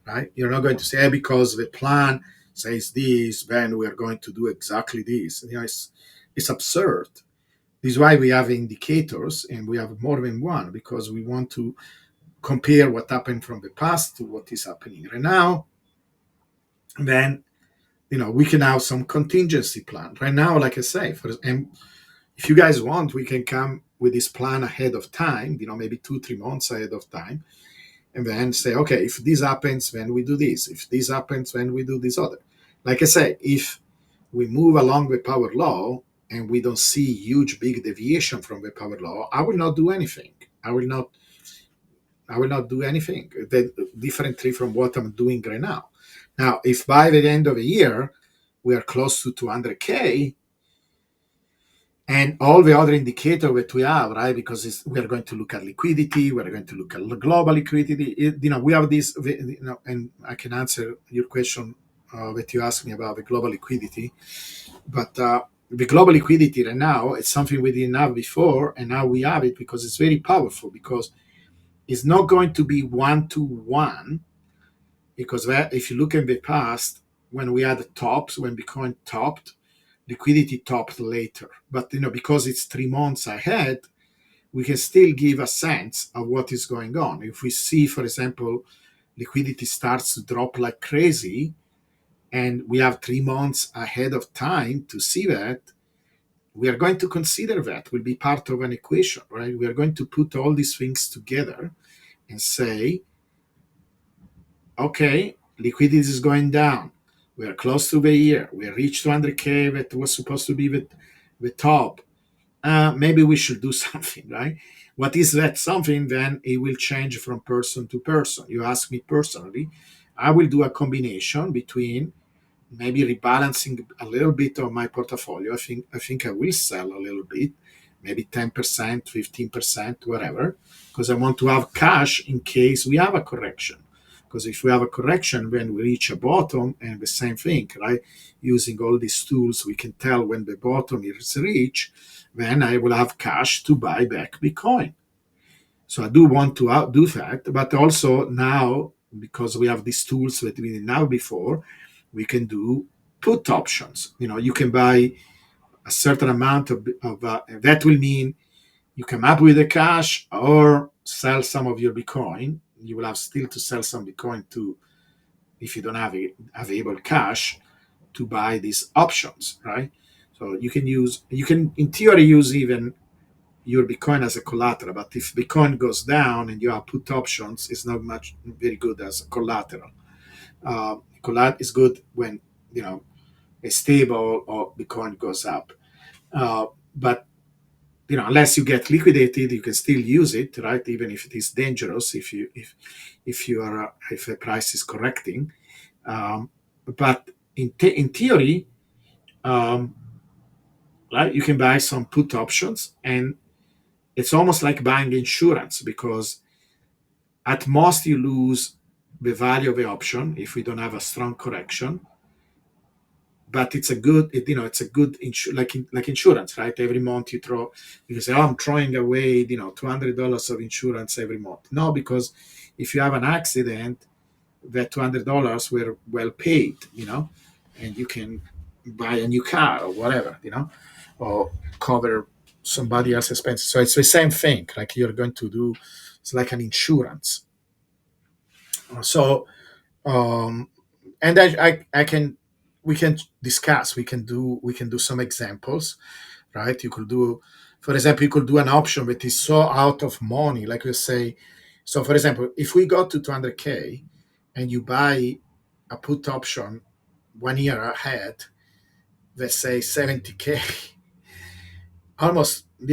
right? You're not going to say, "Hey, because the plan says this, then we are going to do exactly this." It's absurd. This is why we have indicators, and we have more than one, because we want to compare what happened from the past to what is happening right now. And then we can have some contingency plan right now. Like I say, and if you guys want, we can come with this plan ahead of time, maybe 2-3 months ahead of time, and then say, okay, if this happens, then we do this. If this happens, then we do this other. Like I say, if we move along the power law and we don't see huge big deviation from the power law, I will not do anything. I will not do anything differently from what I'm doing right now. Now, if by the end of the year we are close to 200K, and all the other indicators that we have, right? Because we are going to look at liquidity, we are going to look at global liquidity. We have this, and I can answer your question that you asked me about the global liquidity. But the global liquidity right now, it's something we didn't have before, and now we have it because it's very powerful. Because it's not going to be 1-to-1. Because if you look in the past, when we had the tops, when Bitcoin topped, liquidity topped later. But because it's 3 months ahead, we can still give a sense of what is going on. If we see, for example, liquidity starts to drop like crazy, and we have 3 months ahead of time to see that, we are going to consider that will be part of an equation, right? We are going to put all these things together and say, okay, liquidity is going down. We are close to the year. We reached 200K that was supposed to be the top. Maybe we should do something, right? What is that something? Then it will change from person to person. You ask me personally, I will do a combination between maybe rebalancing a little bit of my portfolio. I think I will sell a little bit, maybe 10%, 15%, whatever, because I want to have cash in case we have a correction. Because if we have a correction, when we reach a bottom, and the same thing, right? Using all these tools, we can tell when the bottom is reached, then I will have cash to buy back Bitcoin. So I do want to do that, but also now, because we have these tools that we didn't have before, we can do put options. You can buy a certain amount of that will mean you come up with the cash or sell some of your Bitcoin. You will have still to sell some Bitcoin to, if you don't have available cash to buy these options, right? So you can in theory use even your Bitcoin as a collateral, but if Bitcoin goes down and you have put options, it's not much very good as a collateral. Collateral is good when it's stable or Bitcoin goes up. But unless you get liquidated, you can still use it, right? Even if it is dangerous, if the price is correcting. But in theory, um, right, you can buy some put options, and it's almost like buying insurance, because at most you lose the value of the option if we don't have a strong correction. But it's a good, like insurance, right? Every month you say, oh, I'm throwing away, $200 of insurance every month. No, because if you have an accident, that $200 were well paid, and you can buy a new car or whatever, or cover somebody else's expenses. So it's the same thing, like you're going to do. It's like an insurance. So, um, and I can, we can discuss. We can do some examples, right? You could do, for example, you could do an option that is so out of money, like we say. So, for example, if we go to 200K and you buy a put option 1 year ahead, let's say 70K, almost, I